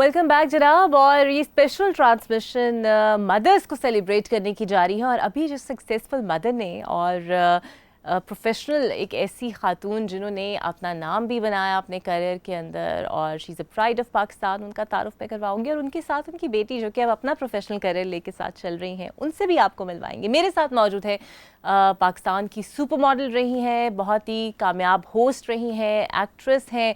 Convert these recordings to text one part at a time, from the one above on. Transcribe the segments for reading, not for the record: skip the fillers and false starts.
Welcome back जनाब। और ये स्पेशल ट्रांसमिशन मदर्स को सेलिब्रेट करने की जा रही है। और अभी जो सक्सेसफुल मदर ने और प्रोफेशनल एक ऐसी खातून जिन्होंने अपना नाम भी बनाया अपने करियर के अंदर और she is a pride of Pakistan, उनका तारुफ मैं करवाऊंगी। और उनके साथ उनकी बेटी जो कि अब अपना प्रोफेशनल करियर लेके साथ चल रही हैं, उनसे भी आपको मिलवाएंगे। मेरे साथ मौजूद है पाकिस्तान की सुपर मॉडल रही हैं, बहुत ही कामयाब होस्ट रही हैं, एक्ट्रेस हैं,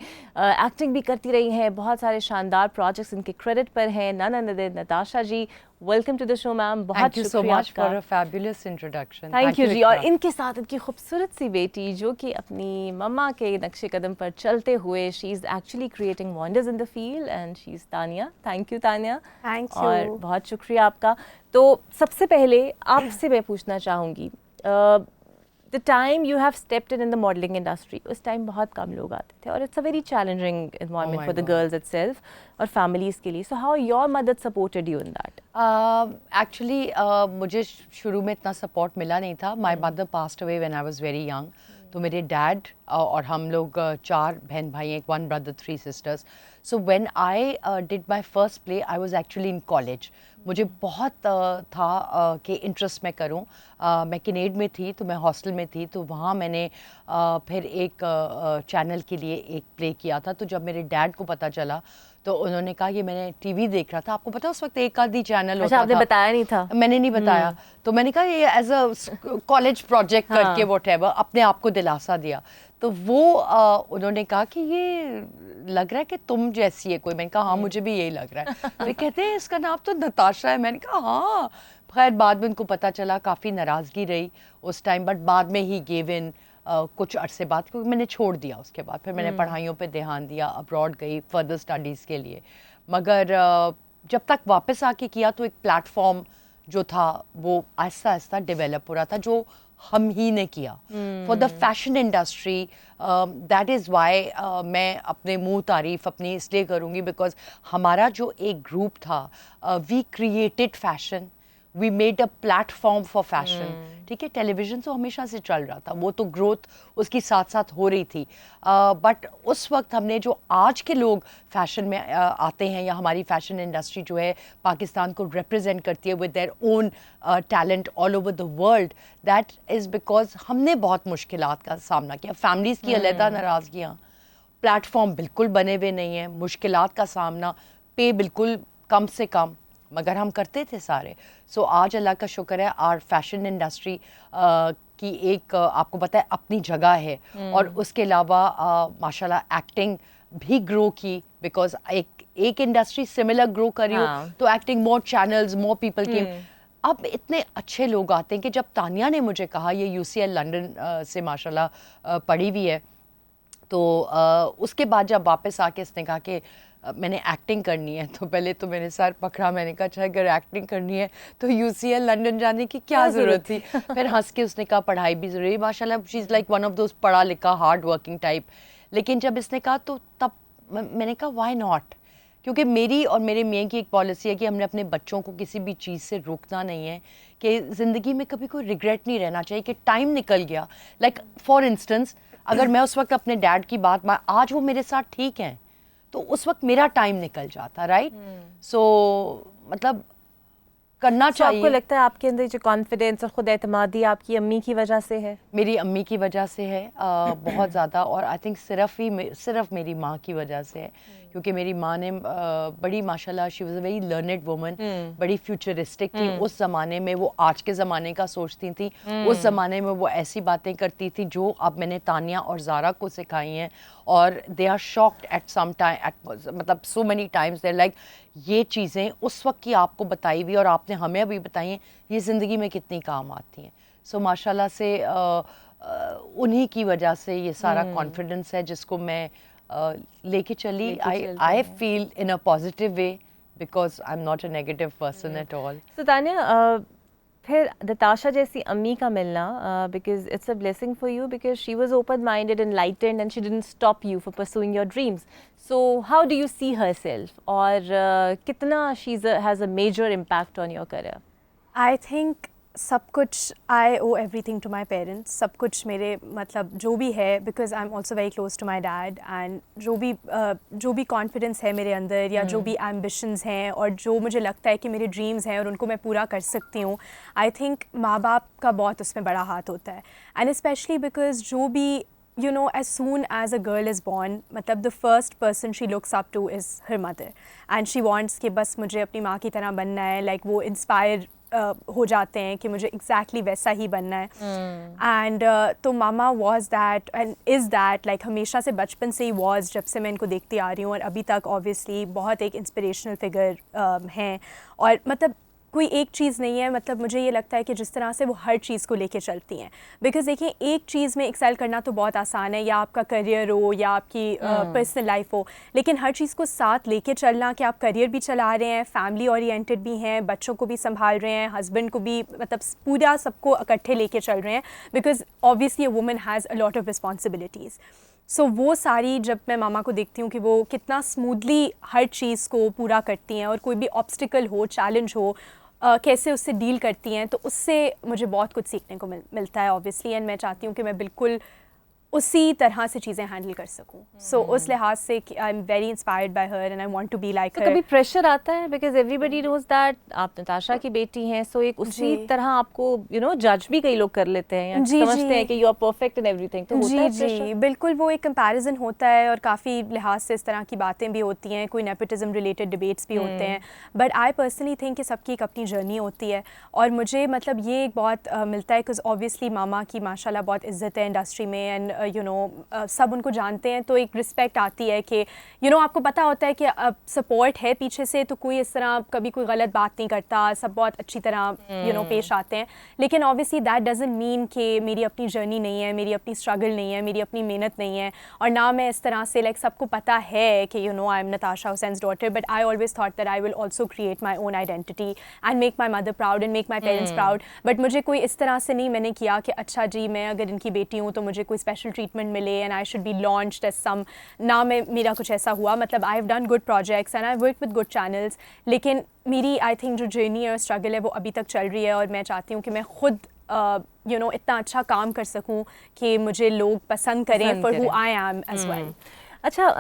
एक्टिंग भी करती रही हैं, बहुत सारे शानदार प्रोजेक्ट्स इनके क्रेडिट पर हैं। Natasha ji, welcome to the show ma'am. बहुत शुक्रिया आपका। For a fabulous introduction. Thank you ji. और इनके साथ इनकी खूबसूरत सी बेटी जो कि अपनी मम्मा के नक्शे कदम पर चलते हुए she is actually creating wonders in the field and she is Tania. Thank you Tania. Thank you. और बहुत शुक्रिया आपका। तो सबसे पहले आपसे मैं पूछना चाहूँगी, the time you have stepped in the modelling industry, उस टाइम बहुत कम लोग आते थे और it's a very challenging environment for the girls itself और फैमिलीज़ के लिए। So how your mother supported you in that? Actually मुझे शुरू में इतना सपोर्ट मिला नहीं था। My mother passed away when I was very young. तो मेरे डैड और हम लोग 4 बहन भाई हैं, 1 brother 3 sisters. So when I did my first play I was actually in college. मुझे बहुत था कि इंटरेस्ट मैं करूं। मैं किनेड में थी तो मैं हॉस्टल में थी, तो वहाँ मैंने फिर एक चैनल के लिए एक प्ले किया था। तो जब मेरे डैड को पता चला तो उन्होंने कहा कि मैंने टीवी देख रहा था। आपको पता है उस वक्त एक आधी चैनल होता था। आपने बताया नहीं था? मैंने नहीं बताया। तो मैंने कहा ये एज अ कॉलेज प्रोजेक्ट करके व्हाटएवर अपने आप को दिलासा दिया। तो वो उन्होंने कहा कि ये लग रहा है कि तुम जैसी है कोई। मैंने कहा हाँ मुझे भी यही लग रहा है। वे कहते हैं इसका नाम तो नताशा है। मैंने कहा हाँ। खैर बाद में उनको पता चला, काफ़ी नाराज़गी रही उस टाइम, बट बाद में ही गेव इन कुछ अरसे बाद, क्योंकि मैंने छोड़ दिया उसके बाद। फिर मैंने पढ़ाइयों पे ध्यान दिया, अब्रॉड गई फर्दर स्टडीज़ के लिए। मगर जब तक वापस आके किया तो एक प्लेटफॉर्म जो था वो आहिस्ता आहिस्ता डेवलप हो रहा था, जो हम ही ने किया for the fashion industry. That is why मैं अपने मुंह तारीफ अपनी इसलिए करूँगी बिकॉज हमारा जो एक ग्रुप था, we created fashion, we made a platform for fashion. ठीक है, टेलीविज़न तो हमेशा से चल रहा था, वो तो ग्रोथ उसकी साथ साथ हो रही थी। बट उस वक्त हमने जो आज के लोग फैशन में आते हैं, या हमारी फैशन इंडस्ट्री जो है पाकिस्तान को रिप्रेजेंट करती है with their own talent all over the world, that is because हमने बहुत मुश्किलात का सामना किया। फैमिलीज़ की अलहदा नाराज़गियाँ, प्लेटफॉर्म बिल्कुल बने हुए नहीं हैं, मुश्किलात का सामना, पे बिल्कुल कम से कम, मगर हम करते थे सारे। सो आज अल्लाह का शुक्र है आर फैशन इंडस्ट्री की एक आपको पता है अपनी जगह है। और उसके अलावा माशाल्लाह एक्टिंग भी ग्रो की, बिकॉज एक इंडस्ट्री सिमिलर ग्रो करी हो तो एक्टिंग, मोर चैनल्स, मोर पीपल केम। अब इतने अच्छे लोग आते हैं कि जब तानिया ने मुझे कहा, ये UCL लंदन से माशाल्लाह पढ़ी हुई है, तो उसके बाद जब वापस आके इसने कहा कि मैंने एक्टिंग करनी है, तो पहले तो मैंने सर पकड़ा। मैंने कहा अच्छा अगर एक्टिंग करनी है तो UCL लंदन जाने की क्या ज़रूरत थी। फिर हंस के उसने कहा पढ़ाई भी ज़रूरी है। माशाल्लाह she is like one of those पढ़ा लिखा हार्ड वर्किंग टाइप। लेकिन जब इसने कहा तो तब मैंने कहा व्हाई नॉट, क्योंकि मेरी और मेरे मियाँ की एक पॉलिसी है कि हमने अपने बच्चों को किसी भी चीज़ से रोकना नहीं है, कि ज़िंदगी में कभी कोई रिग्रेट नहीं रहना चाहिए कि टाइम निकल गया। लाइक फॉर इंस्टेंस, अगर मैं उस वक्त अपने डैड की बात आज वो मेरे साथ ठीक हैं, तो उस वक्त मेरा टाइम निकल जाता, राइट? सो मतलब करना चाहिए। आपको लगता है आपके अंदर जो कॉन्फिडेंस और खुद एतमादी आपकी अम्मी की वजह से है? मेरी अम्मी की वजह से है बहुत ज़्यादा। और आई थिंक सिर्फ मेरी माँ की वजह से है, क्योंकि मेरी माँ ने बड़ी माशाल्लाह she was a very learned woman, बड़ी फ्यूचरिस्टिक थी। उस ज़माने में वो आज के ज़माने का सोचती थी। उस ज़माने में वो ऐसी बातें करती थी जो अब मैंने तानिया और ज़ारा को सिखाई हैं, और they are shocked at some time, मतलब so many times they like ये चीज़ें उस वक्त की आपको बताई हुई और आपने हमें अभी बताई हैं, ये ज़िंदगी में कितनी काम आती हैं। सो माशाल्लाह से उन्हीं की वजह से ये सारा कॉन्फिडेंस है जिसको मैं लेके चली। I feel in a positive way because I am not a negative person at all. So Tania, फिर नताशा जैसी अम्मी का मिलना, because it's a blessing for you, because she was open minded, enlightened and she didn't stop you for pursuing your dreams. So how do you see herself, और कितना she has a major impact on your career? I think सब कुछ I O everything to my parents, सब कुछ मेरे मतलब जो भी है, because I am also very close to my dad, and जो भी कॉन्फिडेंस है मेरे अंदर या जो भी एम्बिशंस हैं और जो मुझे लगता है कि मेरे ड्रीम्स हैं और उनको मैं पूरा कर सकती हूँ, आई थिंक माँ बाप का बहुत उसमें बड़ा हाथ होता है. एंड स्पेशली बिकॉज जो भी you know, as soon as a girl is born, मतलब the first person she looks up to is her mother, and she wants कि बस मुझे अपनी माँ की तरह बनना है, like वो inspire हो जाते हैं कि मुझे exactly वैसा ही बनना है. एंड तो मामा was that and is that, like हमेशा से बचपन से ही was, जब से मैं इनको देखती आ रही हूँ और अभी तक obviously बहुत एक inspirational figure हैं. और मतलब कोई एक चीज़ नहीं है, मतलब मुझे ये लगता है कि जिस तरह से वो हर चीज़ को लेके चलती हैं. बिकॉज देखिए, एक चीज़ में एक्सेल करना तो बहुत आसान है, या आपका करियर हो या आपकी पर्सनल लाइफ हो, लेकिन हर चीज़ को साथ लेके चलना कि आप करियर भी चला रहे हैं, फैमिली ओरिएंटेड भी हैं, बच्चों को भी संभाल रहे हैं, हस्बैंड को भी, मतलब पूरा सबको इकट्ठे लेके चल रहे हैं, because obviously a woman has a lot of responsibilities. So वो सारी जब मैं मामा को देखती हूँ कि वो कितना स्मूथली हर चीज़ को पूरा करती हैं, और कोई भी ऑब्स्टिकल हो, चैलेंज हो, कैसे उससे डील करती हैं, तो उससे मुझे बहुत कुछ सीखने को मिलता है ऑब्वियसली. एंड मैं चाहती हूँ कि मैं बिल्कुल उसी तरह से चीज़ें हैंडल कर सकूँ. सो उस लिहाज से I am very inspired by her and I want to be like her. कभी प्रेशर आता है, बिकॉज एवरीबडी नोज दैट आप नताशा की बेटी हैं, सो एक उसी तरह आपको जज भी कई लोग कर लेते हैं या समझते हैं कि you are perfect in everything, तो होता है प्रेशर? जी बिल्कुल, वो एक कंपैरिजन होता है और काफ़ी लिहाज से इस तरह की बातें भी होती हैं, कोई नेपोटिज्म रिलेटेड डिबेट्स भी होते हैं. बट आई पर्सनली थिंक कि सबकी एक अपनी जर्नी होती है, और मुझे मतलब ये एक बहुत मिलता है, बिकॉज ऑब्वियसली मामा की माशाल्लाह बहुत इज्जत है इंडस्ट्री में, एंड सब उनको जानते हैं, तो एक रिस्पेक्ट आती है कि आपको पता होता है कि सपोर्ट है पीछे से, तो कोई इस तरह कभी कोई गलत बात नहीं करता, सब बहुत अच्छी तरह पेश आते हैं. लेकिन ऑब्वियसली दैट डजंट मीन कि मेरी अपनी जर्नी नहीं है, मेरी अपनी स्ट्रगल नहीं है, मेरी अपनी मेहनत नहीं है, और ना मैं इस तरह से लाइक सबको पता है कि I am Natasha Hussain's daughter, but I always thought that I will also create my own identity and make my mother proud and make my parents proud. But मुझे कोई इस तरह से नहीं मैंने किया कि अच्छा जी मैं अगर इनकी बेटी हूँ तो मुझे कोई स्पेशल ट्रीटमेंट मिले and I should be launched as some, ना मैं मेरा कुछ ऐसा हुआ. मतलब I have done good projects and I work with good channels, लेकिन मेरी आई थिंक जो जर्नी और स्ट्रगल है वो अभी तक चल रही है, और मैं चाहती हूँ कि मैं खुद इतना अच्छा काम कर सकूँ कि मुझे लोग पसंद करें for who I am as well. अच्छा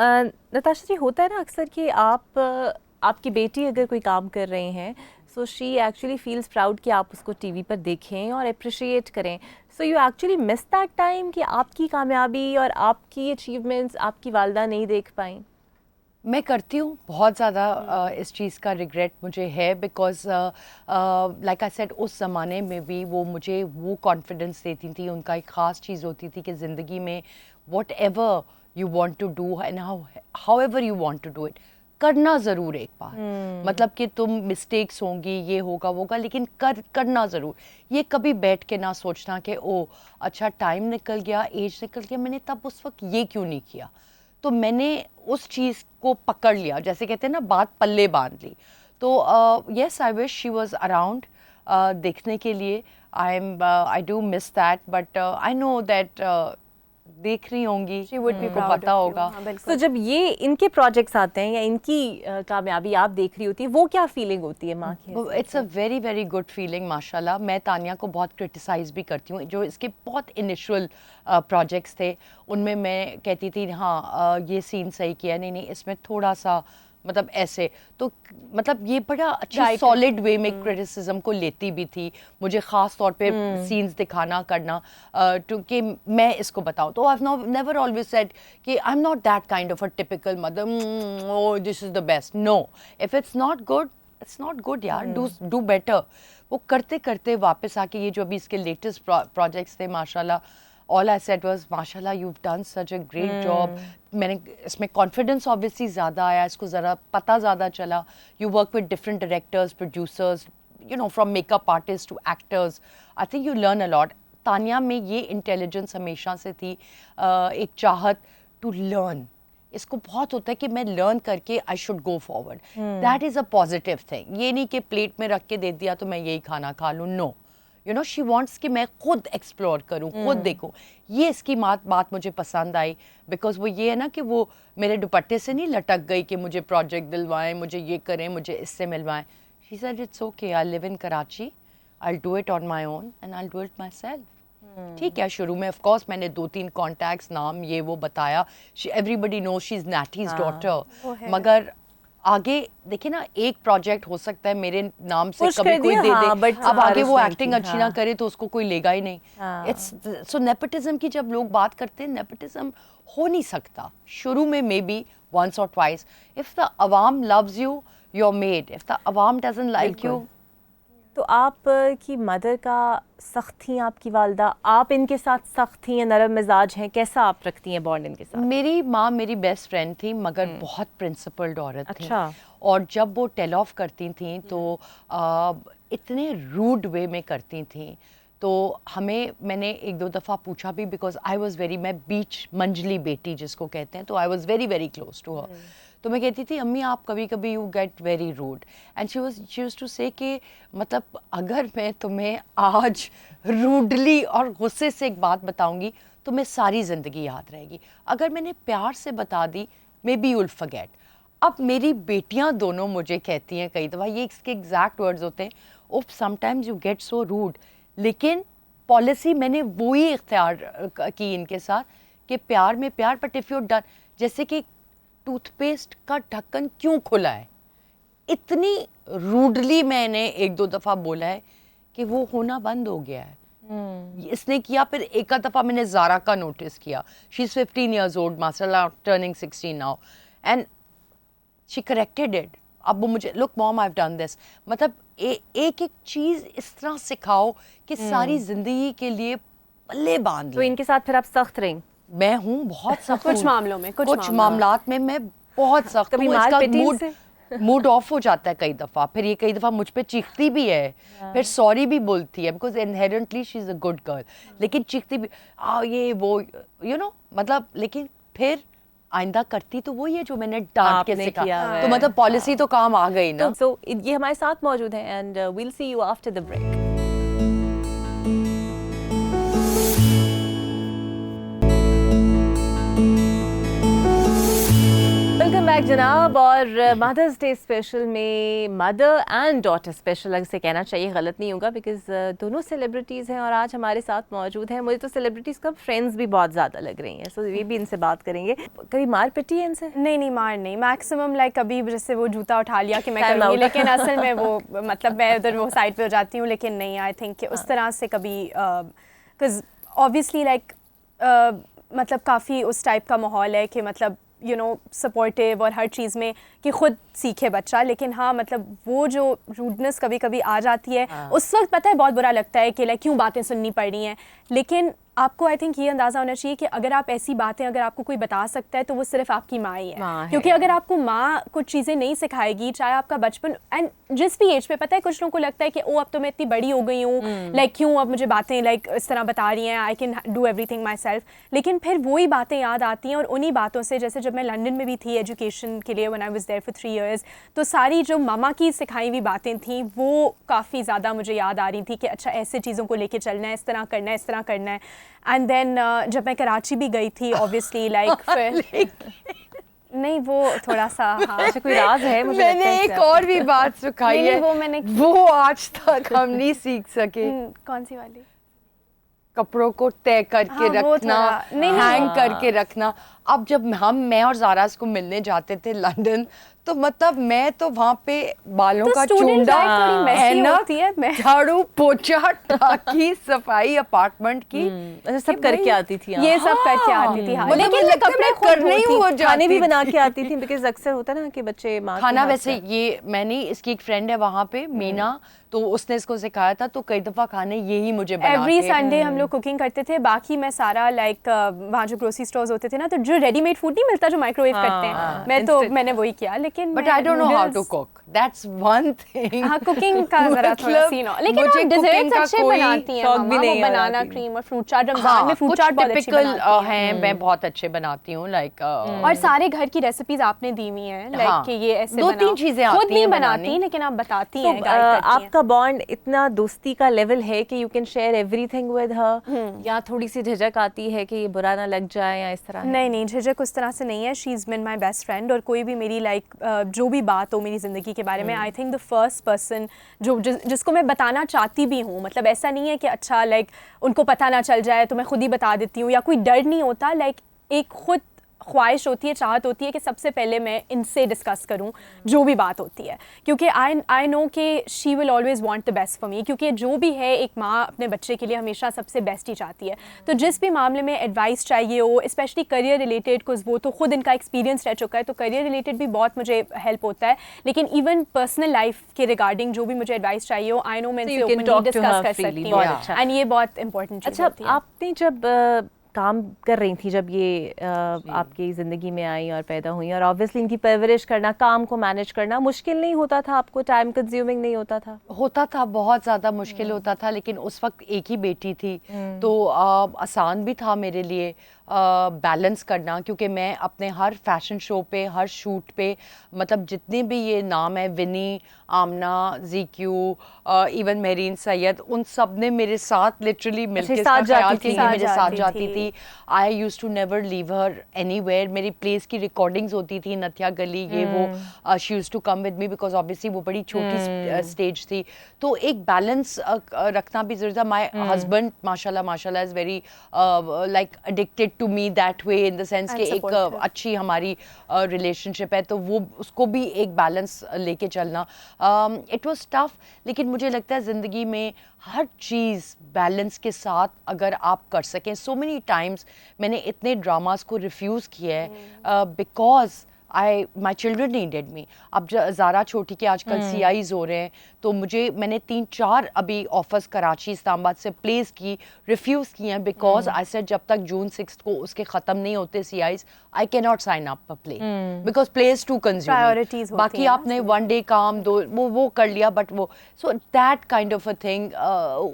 नताशा जी, होता है ना अक्सर कि आपकी बेटी अगर कोई काम कर रही हैं, so she actually feels proud कि आप उसको टीवी पर देखें और अप्रिशिएट करें. So you actually miss that time कि आपकी कामयाबी और आपकी अचीवमेंट्स आपकी वालदा नहीं देख पाई? मैं करती हूँ बहुत ज़्यादा. इस चीज़ का रिग्रेट मुझे है, बिकॉज लाइक आई सेड उस ज़माने में भी वो मुझे वो कॉन्फिडेंस देती थी. उनका एक ख़ास चीज़ होती थी कि ज़िंदगी में whatever you want to do and however you want to do it, करना ज़रूर एक बार. मतलब कि तुम मिस्टेक्स होंगी, ये होगा वो होगा, लेकिन करना ज़रूर. ये कभी बैठ के ना सोचना कि ओ अच्छा टाइम निकल गया, एज निकल गया, मैंने तब उस वक्त ये क्यों नहीं किया. तो मैंने उस चीज़ को पकड़ लिया, जैसे कहते हैं ना, बात पल्ले बांध ली. तो yes, I wish she was around देखने के लिए. I do miss that, but I know that देख रही होंगी, उनको पता होगा. तो जब ये इनके प्रोजेक्ट्स आते हैं या इनकी कामयाबी आप देख रही होती है, वो क्या फीलिंग होती है माँ की? It's a very very good feeling माशाल्लाह. मैं तानिया को बहुत क्रिटिसाइज़ भी करती हूँ. जो इसके बहुत इनिशियल प्रोजेक्ट्स थे उनमें मैं कहती थी हाँ ये सीन सही किया, नहीं इसमें थोड़ा सा मतलब ऐसे, तो मतलब ये बड़ा अच्छा सॉलिड वे में क्रिटिसिज्म को लेती भी थी. मुझे ख़ास तौर पे सीन्स दिखाना करना कि मैं इसको बताऊँ. तो I have never always said कि I am not that kind of a typical mother, oh this is the best. No, if it's not good it's not good यार, डू बेटर. वो करते करते वापस आके ये जो अभी इसके लेटेस्ट प्रोजेक्ट्स थे माशाल्लाह, all I said was माशाल्लाह you've done such a great job. मैंने इसमें कॉन्फिडेंस ऑब्वियसली ज़्यादा आया, इसको ज़रा पता ज़्यादा चला. You work with different directors, producers, from makeup artists to actors. I think you learn a lot. Tania में ये इंटेलिजेंस हमेशा से थी, एक चाहत टू लर्न. इसको बहुत होता है कि मैं लर्न करके I should go forward. That is a positive thing. ये नहीं कि प्लेट में रख के दे दिया तो मैं यही खाना खा लूँ. नो, शी वॉन्ट्स कि मैं खुद एक्सप्लोर करूँ, खुद देखूँ. ये इसकी बात मुझे पसंद आई, बिकॉज वो ये है ना कि वो मेरे दुपट्टे से नहीं लटक गई कि मुझे प्रोजेक्ट दिलवाएं, मुझे ये करें, मुझे इससे मिलवाएं. She said it's okay, I live in Karachi, I'll do it on my own and I'll do it myself. ठीक है, शुरू में ऑफ कोर्स मैंने 2-3 कॉन्टैक्ट्स नाम ये वो बताया, everybody knows she is Natty's daughter, मगर आगे देखिए ना, एक प्रोजेक्ट हो सकता है मेरे नाम से कभी कोई दे दे, अब आगे वो एक्टिंग अच्छी ना करे तो उसको कोई लेगा ही नहीं. इट्स सो नेपोटिज्म की जब लोग बात करते हैं, नेपोटिज्म हो नहीं सकता. शुरू में may be once or twice. If the awam loves you, you're made. If the awam doesn't like you, तो आप की मदर का सख्त थी आपकी वालदा, आप इनके साथ सख्त थी या नरम मिजाज हैं, कैसा आप रखती हैं बॉन्ड इनके साथ? मेरी माँ मेरी बेस्ट फ्रेंड थी, मगर बहुत प्रिंसिपल्ड औरत थी. अच्छा. और जब वो टेल ऑफ करती थी तो इतने रूड वे में करती थी, तो हमें, मैंने 1-2 दफ़ा पूछा भी, बिकॉज आई वॉज़ वेरी, मैं बीच मंजली बेटी जिसको कहते हैं, तो I was very very close to her. तो मैं कहती थी अम्मी आप कभी कभी you get very rude, and she used to say कि मतलब अगर मैं तुम्हें आज रूडली और गुस्से से एक बात बताऊंगी तो मैं सारी ज़िंदगी याद रहेगी. अगर मैंने प्यार से बता दी मे बी यूल फॉरगेट. अब मेरी बेटियां दोनों मुझे कहती हैं कई दफ़ा, ये इसके एग्जैक्ट वर्ड्स होते हैं, oof sometimes you get so rude. लेकिन पॉलिसी मैंने वही इख्तियार की इनके साथ कि प्यार में प्यार, बट इफ़ यू डन, जैसे कि टूथपेस्ट का ढक्कन क्यों खुला है, इतनी रूडली मैंने 1-2 दफ़ा बोला है कि वो होना बंद हो गया है. इसने किया. फिर एक दफ़ा मैंने ज़ारा का नोटिस किया, शी इज़ 15 years old, माशाल्लाह turning 16 now, and she corrected it. अब वो मुझे, look mom I have done this, मतलब एक एक चीज़ इस तरह सिखाओ कि सारी ज़िंदगी के लिए पल्ले बांध. तो इनके साथ फिर आप सख्त रहीं? मैं हूँ बहुत सख्त. कुछ मामलों में, कुछ मामलात में मैं बहुत सख्त हूँ. इसका मूड ऑफ हो जाता है कई दफ़ा, फिर ये कई दफ़ा मुझ पे चीखती भी है, फिर सॉरी भी बोलती है, because inherently she is a good girl, लेकिन चीखती भी ये वो यू नो, मतलब लेकिन फिर आइंदा करती तो वही है जो मैंने डांट के सिखाया. तो मतलब पॉलिसी तो काम आ गई ना. तो ये हमारे साथ मौजूद हैं, and we'll see you after the break. Welcome back जनाब. और मदर्स डे स्पेशल में मदर एंड डॉटर स्पेशल अगर से कहना चाहिए, गलत नहीं होगा, बिकॉज दोनों सेलिब्रिटीज़ हैं और आज हमारे साथ मौजूद हैं. मुझे तो सेलिब्रिटीज़ का फ्रेंड्स भी बहुत ज़्यादा लग रही हैं, सो ये भी इनसे बात करेंगे. कभी मार पिटी है इनसे? नहीं मार नहीं, मैक्सिमम लाइक कभी जैसे वो जूता उठा लिया कि मैं करूँगी, लेकिन असल में वो मतलब मैं उधर वो साइड पे हो जाती हूँ, लेकिन नहीं, आई थिंक उस तरह से कभी, बिकॉज ऑब्वियसली लाइक मतलब काफ़ी उस टाइप का माहौल है कि मतलब यू नो सपोर्टिव और हर चीज़ में कि खुद सीखे बच्चा. लेकिन हाँ मतलब वो जो रूडनेस कभी कभी आ जाती है, उस वक्त पता है बहुत बुरा लगता है कि लाइक क्यों बातें सुननी पड़ रही हैं. लेकिन आपको आई थिंक ये अंदाज़ा होना चाहिए कि अगर आप ऐसी बातें, अगर आपको कोई बता सकता है तो वो सिर्फ आपकी माँ ही है. क्योंकि अगर आपको माँ कुछ चीज़ें नहीं सिखाएगी, चाहे आपका बचपन एंड जिस भी एज पे, पता है कुछ लोगों को लगता है कि ओ अब तो मैं इतनी बड़ी हो गई हूँ, लाइक क्यों अब मुझे बातें लाइक इस तरह बता रही हैं, I can do everything my self. लेकिन फिर वही बातें याद आती हैं और उन्हीं बातों से, जैसे जब मैं लंदन में भी थी एजुकेशन के लिए, when I was there for 3 years, तो सारी जो मामा की सिखाई हुई बातें थी वो काफ़ी ज़्यादा मुझे याद आ रही थी कि अच्छा ऐसे चीज़ों को लेके चलना है, इस तरह करना है, इस तरह करना है. एंड देन जब मैं कराची भी गई थी ऑब्वियसली लाइक फिर नहीं वो थोड़ा सा हाँ. अच्छा कोई राज है? मुझे मैंने एक और भी बात सिखाई है, वो मैंने वो आज तक हम नहीं सीख सके. कौन सी वाली? कपड़ों को तय करके रखना, हैंग करके रखना. अब जब मैं और ज़ारा को मिलने जाते थे लंदन, तो मतलब मैं तो वहाँ पे बालों का चूंडा, झाड़ू पोछा, टाकी, सफाई अपार्टमेंट की सब करके आती थी. ये सब करके आती थी. हाँ. लेकिन मैं कपड़े करने ही हो जाती, खाने भी बना के आती थी, बिकॉज अक्सर होता ना कि बच्चे खाना. वैसे ये मैंने, इसकी एक फ्रेंड है वहाँ पे मीना, तो उसने इसको सिखाया था, तो कई दफ़ा खाने यही मुझे बना के. एवरी संडे हम लोग कुकिंग करते थे. बाकी मैं सारा लाइक वहाँ जो ग्रोसरी स्टोर्स होते थे ना, तो जो रेडीमेड फूड नहीं मिलता जो माइक्रोवेव करते हैं, मैं तो मैंने वही किया. लेकिन but I don't know how to cook, that's one thing. हाँ कुकिंग का जरा थोड़ा सीन हो, लेकिन आप डिजर्ट्स अच्छे बनाती हैं मम्मा, वो बनाना क्रीम और फ्रूट चाट. रमजान में फ्रूट चाट बहुत अच्छी बनाती हैं. हैं, मैं बहुत अच्छे बनाती हूँ लाइक. और सारे घर की रेसिपीज आपने दी हुई हैं, लाइक कि ये ऐसे 2-3 चीजें आती हैं, खुद नहीं बनाती लेकिन आप बताती हैं. आपका बॉन्ड इतना दोस्ती का लेवल है कि you can share everything with her, या थोड़ी सी झिझक आती है कि ये बुरा ना लग जाए या इस तरह? नहीं झिझक उस तरह से नहीं है. She is been my best friend, और कोई भी मेरी लाइक जो भी बात हो मेरी ज़िंदगी के बारे में, I think the first person जिसको मैं बताना चाहती भी हूँ, मतलब ऐसा नहीं है कि अच्छा लाइक उनको पता ना चल जाए तो मैं खुद ही बता देती हूँ, या कोई डर नहीं होता, लाइक एक खुद ख्वाहिश होती है, चाहत होती है कि सबसे पहले मैं इनसे डिस्कस करूं जो भी बात होती है, क्योंकि आई नो कि she will always want the best for me, क्योंकि जो भी है एक माँ अपने बच्चे के लिए हमेशा सबसे बेस्ट ही चाहती है। तो जिस भी मामले में एडवाइस चाहिए हो, स्पेशली करियर रिलेटेड, कुछ वो तो खुद इनका एक्सपीरियंस रह चुका है, तो करियर रिलेटेड भी बहुत मुझे हेल्प होता है, लेकिन इवन पर्सनल लाइफ के रिगार्डिंग जो भी मुझे एडवाइस चाहिए हो, आई नो मैं इनसे ओपनली डिस्कस कर सकती हूँ, एंड ये बहुत इंपॉर्टेंट चीज़ होती है। आपने जब काम कर रही थी, जब ये आपकी ज़िंदगी में आई और पैदा हुई, और ऑब्वियसली इनकी परवरिश करना, काम को मैनेज करना मुश्किल नहीं होता था आपको? टाइम कंज्यूमिंग नहीं होता था? होता था, बहुत ज़्यादा मुश्किल होता था, लेकिन उस वक्त एक ही बेटी थी, तो आसान भी था मेरे लिए बैलेंस करना, क्योंकि मैं अपने हर फैशन शो पे, हर शूट पे, मतलब जितने भी ये नाम है, विनी, आमना, ज़ीक्यू, इवन मेरीन सैयद, उन सब ने मेरे साथ लिटरली मिलकर इसका ख्याल किया, मेरे साथ जाती थी। I use to never leave her anywhere. मेरी प्लेस की रिकॉर्डिंग्स होती थी, नथिया गली, ये वो, she use to come with me, because obviously वो बड़ी छोटी स्टेज थी, तो एक बैलेंस रखना भी ज़रूरी था। माई हस्बैंड माशाल्लाह माशाल्लाह is very like addicted to me that way, in the sense कि एक अच्छी हमारी रिलेशनशिप है, तो वो उसको भी एक बैलेंस लेके चलना इट वाज टफ, लेकिन मुझे लगता है ज़िंदगी में हर चीज़ बैलेंस के साथ अगर आप कर सकें। सो मेनी टाइम्स मैंने इतने ड्रामास को रिफ्यूज़ किया है बिकॉज माई चिल्ड्रन नीडेड मी। अब ज़ारा छोटी के आजकल CIs हो रहे हैं, तो मैंने 3-4 अभी ऑफर्स कराची, इस्लामाबाद से प्लेस की, रिफ्यूज़ किए हैं, बिकॉज आई सेड जब तक June 6 को उसके ख़त्म नहीं होते CIs, I can not sign up a play, because play is too consuming. बाकी आपने 1 डे काम, वो कर लिया, बट वो so that kind of a thing,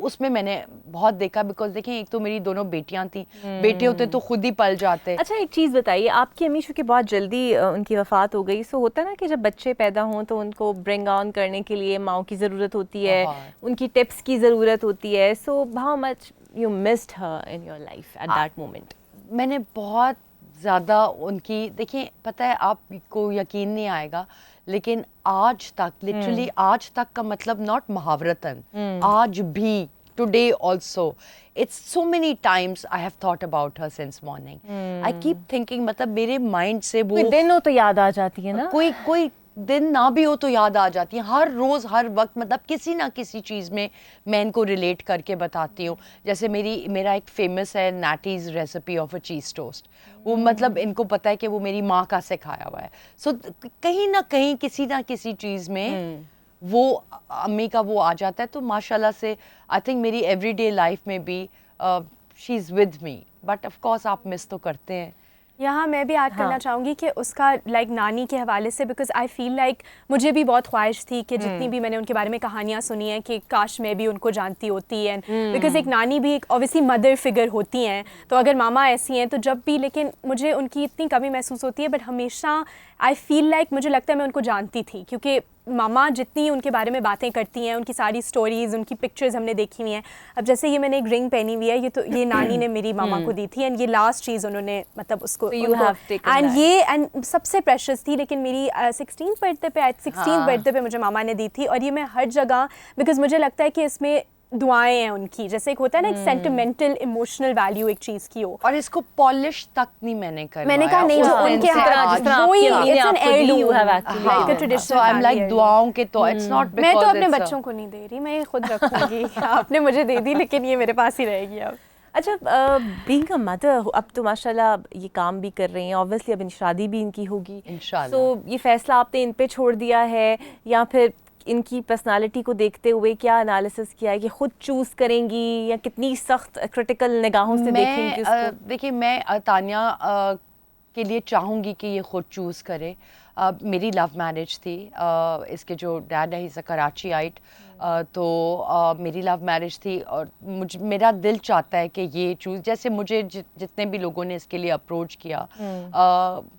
उसमें मैंने बहुत देखा, बिकॉज देखें एक तो मेरी दोनों बेटियाँ थी, बेटे होते तो खुद ही पल जाते। अच्छा, एक चीज़ बताइए, आपकी अम्मी चूँकि बहुत जल्दी उनकी वफ़ात हो गई, सो होता है ना कि जब बच्चे पैदा हों तो उनको ब्रिंग ऑन करने के लिए माँ की ज़रूरत होती है, उनकी टिप्स की ज़रूरत होती है, so how much you missed her in your life at that moment? मैंने बहुत ज़्यादा उनकी, देखिए पता है आपको यकीन नहीं आएगा, लेकिन आज तक, लिटरली आज तक का मतलब नॉट मुहावरतन, आज भी, today also, it's so many times I have thought about her since morning. I keep thinking, मतलब मेरे माइंड से वो कोई दिन हो तो याद आ जाती है ना, कोई दिन ना भी हो तो याद आ जाती है, हर रोज़ हर वक्त, मतलब किसी ना किसी चीज़ में मैं इनको रिलेट करके बताती हूँ। जैसे मेरा एक फेमस है Natty's recipe of a cheese toast, वो मतलब इनको पता है कि वो मेरी माँ का सिखाया हुआ है, सो कहीं ना कहीं किसी ना किसी चीज़ में वो अम्मी का वो आ जाता है, तो माशाल्लाह से आई थिंक मेरी एवरीडे लाइफ में भी she is with me, but of course आप मिस तो करते हैं। यहाँ मैं भी ऐड करना चाहूँगी कि उसका लाइक नानी के हवाले से, बिकॉज आई फील लाइक मुझे भी बहुत ख्वाहिश थी कि जितनी भी मैंने उनके बारे में कहानियाँ सुनी हैं कि काश मैं भी उनको जानती होती, एंड बिकॉज एक नानी भी एक ऑब्वियसली मदर फिगर होती हैं, तो अगर मामा ऐसी हैं तो जब भी, लेकिन मुझे उनकी इतनी कमी महसूस होती है, बट हमेशा आई फील लाइक मुझे लगता है मैं उनको जानती थी, क्योंकि मामा जितनी उनके बारे में बातें करती हैं, उनकी सारी स्टोरीज़, उनकी पिक्चर्स हमने देखी हुई हैं। अब जैसे ये मैंने एक रिंग पहनी हुई है, ये नानी ने मेरी मामा को दी थी, एंड ये लास्ट चीज़ उन्होंने मतलब उसको एंड सबसे प्रेशियस थी, लेकिन मेरी 16th बर्थडे पे मुझे मामा ने दी थी, और ये मैं हर जगह, बिकॉज मुझे लगता है कि इसमें दुआएं हैं उनकी, जैसे एक होता है ना एक सेंटिमेंटल इमोशनल वैल्यू एक चीज़ की हो, और इसको पॉलिश तक नहीं मैंने करवाया। मैंने कहा नहीं, जो उनके दुआओं के तो इट्स नॉट, मैं तो अपने बच्चों को नहीं दे रही, मैं ये खुद रखूंगी। आपने मुझे दे दी, लेकिन ये मेरे पास ही रहेगी अब। अच्छा, बीइंग अ मदर, अब तो माशाल्लाह ये काम भी कर रही हैं, ऑब्वियसली अब शादी भी इनकी होगी इंशाल्लाह, सो ये फैसला आपने इन पे छोड़ दिया है, या फिर इनकी पर्सनालिटी को देखते हुए क्या एनालिसिस किया है कि खुद चूज़ करेंगी, या कितनी सख्त क्रिटिकल निगाहों से देखेंगी उसको? देखिए, मैं तानिया के लिए चाहूँगी कि ये खुद चूज़ करे। मेरी लव मैरिज थी, इसके जो डैड है इज़ अ कराचीआइट, तो मेरी लव मैरिज थी, और मेरा दिल चाहता है कि ये चूज़, जैसे मुझे जितने भी लोगों ने इसके लिए अप्रोच किया,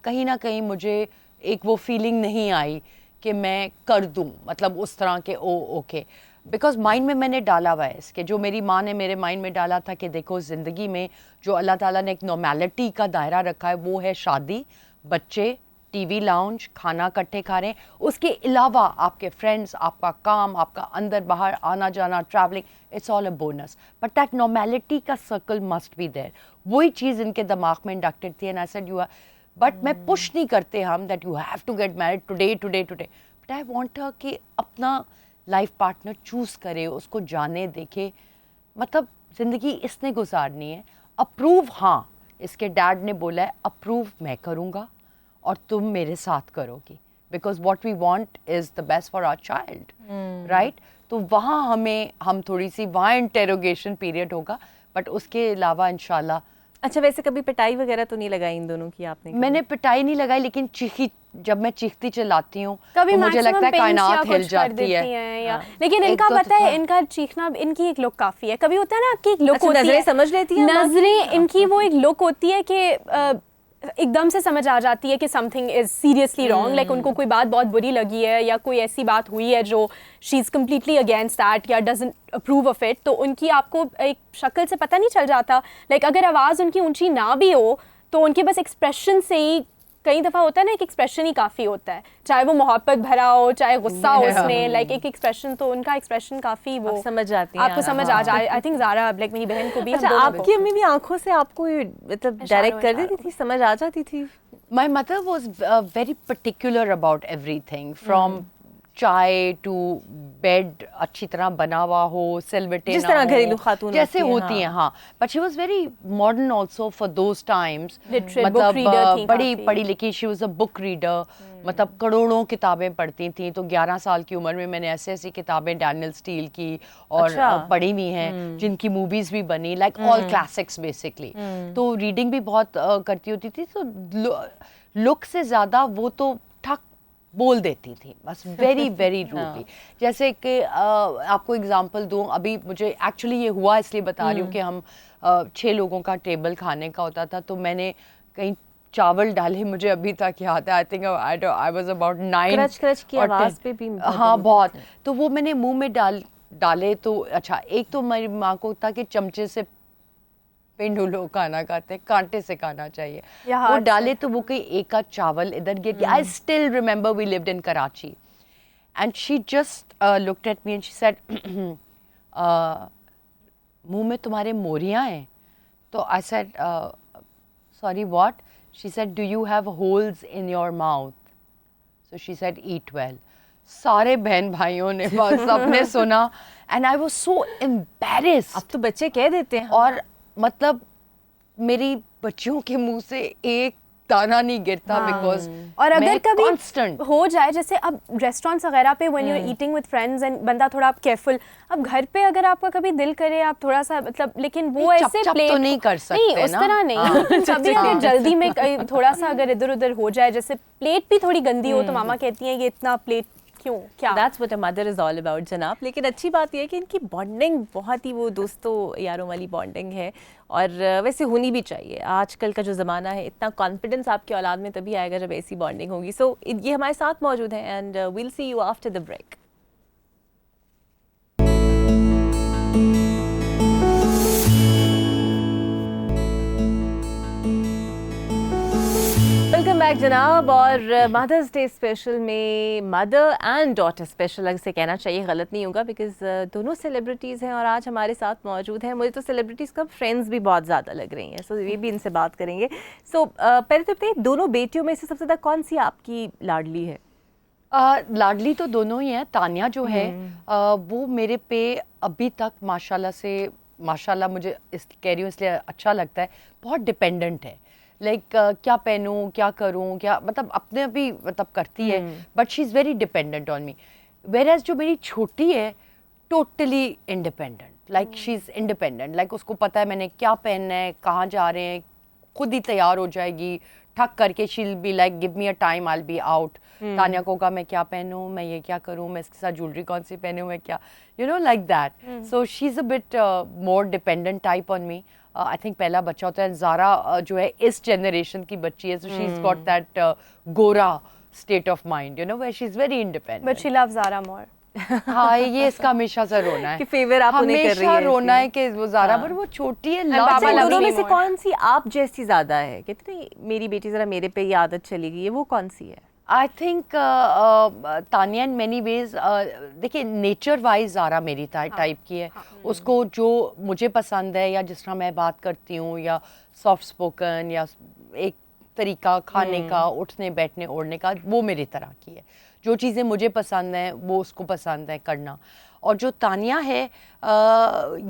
कहीं ना कहीं मुझे एक वो फीलिंग नहीं आई कि मैं कर दूं, मतलब उस तरह के ओके, बिकॉज माइंड में मैंने डाला हुआ है इसके, जो मेरी माँ ने मेरे माइंड में डाला था कि देखो ज़िंदगी में जो अल्लाह ताला ने एक नॉर्मेलिटी का दायरा रखा है, वो है शादी, बच्चे, टीवी लाउंज, खाना इकट्ठे खा रहे हैं, उसके अलावा आपके फ्रेंड्स, आपका काम, आपका अंदर बाहर आना जाना, travelling, it's all a bonus, but that normality का सर्कल मस्ट बी देयर। वही चीज़ इनके दिमाग में इंडक्टेड थी and I said you are, but मैं पुश नहीं करते हम that you have to get married today today today, but I want her कि अपना लाइफ पार्टनर चूज़ करे, उसको जाने देखे, मतलब ज़िंदगी इसने गुजारनी है। अप्रूव, हाँ इसके डैड ने बोला है अप्रूव मैं करूँगा और तुम मेरे साथ करोगी, because what we want is the best for our child, right. तो वहाँ हम थोड़ी सी वहाँ इंटेरोगेशन पीरियड होगा, बट उसके अलावा इंशाल्लाह। अच्छा, वैसे कभी पिटाई वगैरह तो नहीं लगाई इन दोनों की आपने? मैंने पिटाई नहीं लगाई, लेकिन चीखी, जब मैं चीखती चिल्लाती हूँ कभी तो मुझे लगता है कायनात हिल जाती है। या लेकिन इनका पता है, इनका चीखना, इनकी एक लुक काफी है। कभी होता है ना आपकी एक लुक होती है, नजरें समझ लेती है, नजरें इनकी वो एक लुक होती है कि एकदम से समझ आ जाती है कि something is seriously wrong, like उनको कोई बात बहुत बुरी लगी है या कोई ऐसी बात हुई है जो she is completely against that या डजंट अप्रूव ऑफ इट, तो उनकी आपको एक शक्ल से पता नहीं चल जाता। लाइक अगर आवाज़ उनकी ऊंची ना भी हो तो उनके बस एक्सप्रेशन से ही, कई दफ़ा होता है ना, एक एक्सप्रेशन ही काफ़ी होता है, चाहे वो मोहब्बत भरा हो चाहे गुस्सा हो उसमें, लाइक एक एक्सप्रेशन, तो उनका एक्सप्रेशन काफ़ी वो समझ जाती है, आपको समझ आ जाए। आई थिंक ज़ारा, लाइक मेरी बहन को भी। अच्छा, आपकी अम्मी भी आंखों से आपको मतलब डायरेक्ट कर देती थी, समझ आ जाती थी? My mother was very particular about everything, from चाय टू बेड अच्छी तरह बना हुआ हो, सिलवटे जिस ना तरह हो, घरेलू खातून जैसे होती हैं, हाँ। But she was very modern also for those times, मतलब बड़ी पढ़ी लिखी, she was a book reader, मतलब करोड़ों किताबें पढ़ती थी। तो 11 साल की उम्र में मैंने ऐसी ऐसी किताबें डैनियल स्टील की और पढ़ी हुई हैं, जिनकी मूवीज भी बनी, लाइक ऑल क्लासिक्स बेसिकली। तो रीडिंग भी बहुत करती होती थी। तो लुक से ज़्यादा वो तो ठक बोल देती थी, बस वेरी वेरी रूडली। जैसे कि आपको एग्जांपल दूं, अभी मुझे एक्चुअली ये हुआ इसलिए बता रही हूँ कि हम 6 लोगों का टेबल खाने का होता था, तो मैंने कहीं चावल डाले, मुझे अभी तक याद है, I think I was about 9, crutch crutch की आवाज़ पे भी, हाँ बहुत। तो वो मैंने मुंह में डाले तो अच्छा, एक तो मेरी माँ को था कि चमचे से पेंडू लोग खाना खाते हैं, कांटे से खाना चाहिए, वो डाले तो वो कहीं एक आध चावल इधर गिर गया। I still remember we lived in Karachi and she just looked at me and she said, मुंह में तुम्हारे मोरियां हैं? तो I said sorry what? She said do you have holes in your mouth? So she said eat well. सारे बहन भाइयों ने बस सबने सुना and I was so embarrassed. अब तो बच्चे कह देते हैं, और मतलब मेरी बच्चियों के मुंह से एक दाना नहीं गिरता, बिकॉज और अगर कभी कांस्टेंट हो जाए, जैसे अब रेस्टोरेंट्स वगैरह पे when you are eating with friends and बंदा थोड़ा आप केयरफुल, अब घर पे अगर आपका कभी दिल करे आप थोड़ा सा मतलब, लेकिन वो ऐसे प्लेट तो नहीं कर सकते नहीं, उस तरह नहीं, कभी अगर जल्दी में थोड़ा सा अगर इधर उधर हो जाए, जैसे प्लेट भी थोड़ी गंदी हो तो मामा कहती हैं ये इतना प्लेट क्यों, क्या? That's what a mother is all about, जनाब। लेकिन अच्छी बात यह है कि इनकी बॉन्डिंग बहुत ही वो दोस्तों यारों वाली बॉन्डिंग है, और वैसे होनी भी चाहिए। आजकल का जो ज़माना है, इतना कॉन्फिडेंस आपकी औलाद में तभी आएगा जब ऐसी बॉन्डिंग होगी। सो ये हमारे साथ मौजूद हैं and we'll see you after the break. Welcome back जनाब। और मदर्स डे स्पेशल में मदर एंड डॉटर स्पेशल से कहना चाहिए, गलत नहीं होगा, बिकॉज दोनों सेलिब्रिटीज़ हैं और आज हमारे साथ मौजूद हैं। मुझे तो सेलिब्रिटीज़ का फ्रेंड्स भी बहुत ज़्यादा लग रही हैं, सो ये भी इनसे बात करेंगे। सो पहले तो बताइए, दोनों बेटियों में से सबसे ज़्यादा कौन सी आपकी लाडली है? लाडली तो दोनों ही हैं। तानिया जो है वो मेरे पे अभी तक माशाल्लाह मुझे कह रही हूँ इसलिए अच्छा लगता है, बहुत डिपेंडेंट है। लाइक क्या पहनूं, क्या करूं, क्या मतलब अपने अभी मतलब करती है, but she is very dependent on me. Whereas जो मेरी छोटी है totally independent, like she is independent, like उसको पता है मैंने क्या पहनना है, कहाँ जा रहे हैं, खुद ही तैयार हो जाएगी ठक करके। She will be like give me a time, I will be out. Tania को कहा मैं क्या पहनूं, मैं ये क्या करूं, मैं इसके साथ ज्वेलरी कौन सी पहनूं, मैं क्या, you know like that. So she is a bit more dependent type on me. I think पहला बच्चा होता है, ज़ारा जो है इस जनरेशन की बच्ची है, so she is got that गोरा state of mind, you know, where she is very independent. But she loves Zara more. हाँ ये इसका हमेशा से रोना है कि फेवर आप उन्हें कर रही हमेशा है रोना इसलिए। है कि वो ज़ारा पर वो छोटी है लव बाबा अच्छा, इन लव दोनों me में से more. कौन सी आप जैसी ज्यादा है? कहते नहीं मेरी बेटी जरा मेरे पे ये आदत चली गई है, वो कौन सी है? I think Tania in many ways देखिए नेचर वाइज ज़ारा मेरी टाइप की है उसको जो मुझे पसंद है या जिस तरह मैं बात करती हूँ या सॉफ्ट स्पोकन या एक तरीका खाने का उठने बैठने ओढ़ने का वो मेरी तरह की है जो चीज़ें मुझे पसंद हैं वो उसको पसंद है करना और जो तानिया है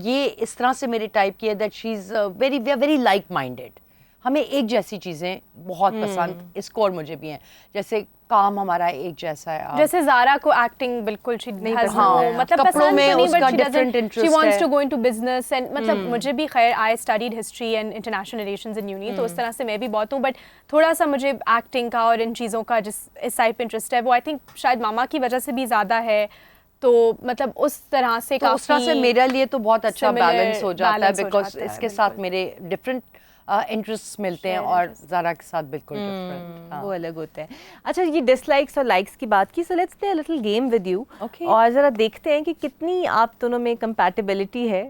ये इस तरह से मेरे टाइप की है that she is very like minded हमें एक जैसी चीज़ें बहुत पसंद इसको और मुझे भी हैं जैसे काम हमारा एक जैसा है जैसे ज़ारा को एक्टिंग बिल्कुल she नहीं has पसंद no, है। मतलब कपड़ों पसंद में तो नहीं, उसका but she different doesn't, interest she wants है। to go into business and मतलब मुझे भी खैर I studied history and international relations in uni तो उस तरह से मैं भी बहुत हूँ but थोड़ा सा मुझे एक्टिंग का और इन चीज़ों का जिस इस साइड पे इंटरेस्ट है वो आई थिंक शायद मामा की वजह से भी ज़्यादा है तो मतलब उस तरह से तो उस तरह से मेरे लिए तो बहुत अच्छा similar बैलेंस हो जाता है balance हो बिकॉज जाता है, इसके साथ मेरे डिफरेंट इंटरेस्ट मिलते हैं और ज़ारा के साथ बिल्कुल डिफरेंट वो अलग होते हैं। अच्छा, ये डिसलाइक्स और लाइक्स की बात की, so let's play a little game with you Okay. और जरा देखते हैं कि कितनी आप दोनों में कंपैटिबिलिटी है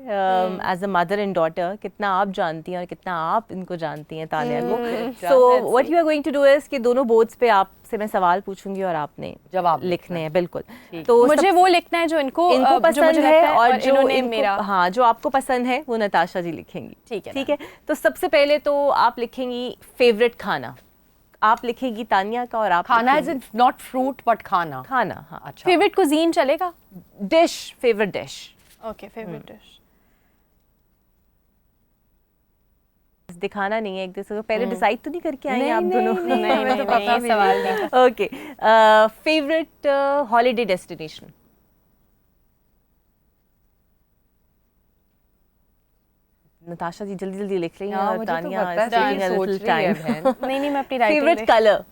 as a mother and daughter, कितना आप जानती हैं और कितना आप इनको जानती हैं तानिया को। So what you are going to do is कि दोनों बोर्ड्स पे आपसे मैं सवाल पूछूंगी और आपने जवाब लिखने हैं। बिल्कुल, ठीक। तो मुझे वो लिखना है जो इनको इनको जो पसंद मुझे है लगता और जो इन्होंने इनको मेरा हाँ जो आपको पसंद है वो नताशा जी लिखेंगी। ठीक है, ठीक है, तो सबसे पहले तो आप लिखेंगी फेवरेट खाना, आप लिखेगी तानिया का और आप खाना इज लिखेंगी नॉट फ्रूट बट खाना खाना। हाँ, अच्छा फेवरेट कुजीन चलेगा dish, favourite dish. Okay favourite dish दिखाना नहीं है एक दूसरे को, पहले डिसाइड तो नहीं करके आएंगे आप दोनों? नहीं हमें तो पता भी सवाल नहीं। नहीं okay, favourite holiday destination? Natasha ji जल्दी जल्दी लिख रही हैं हाँ, और मुझे तो तानिया पता है, is taking a सोच little रही है time. बहन। नहीं मैं अपनी राइटिंग फेवरेट कलर?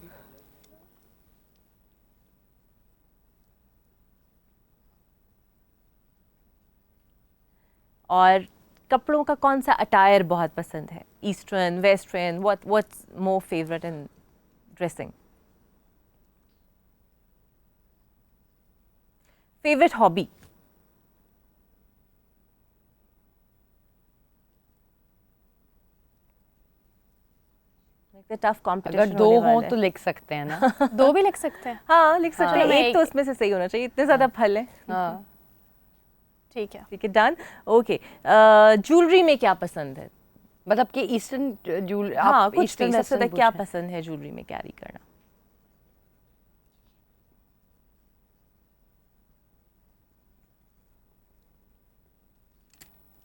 और कपड़ों का कौन सा अटायर बहुत पसंद है? Eastern, western, what's more favourite in dressing? Favourite hobby? Tough अगर कॉम्पिटिशन दो हों तो लिख सकते हैं ना दो भी लिख सकते हैं हाँ लिख सकते हैं, चलो, मैं एक तो उसमें से सही होना चाहिए, इतने ज्यादा फल हैं। हाँ ठीक है ठीक है, डन। ओके, ज्वेलरी में क्या पसंद है? मतलब कि ईस्टर्न जूल हाँ कुछ भी, सबसे ज्यादा क्या पसंद है ज्वेलरी में कैरी करना?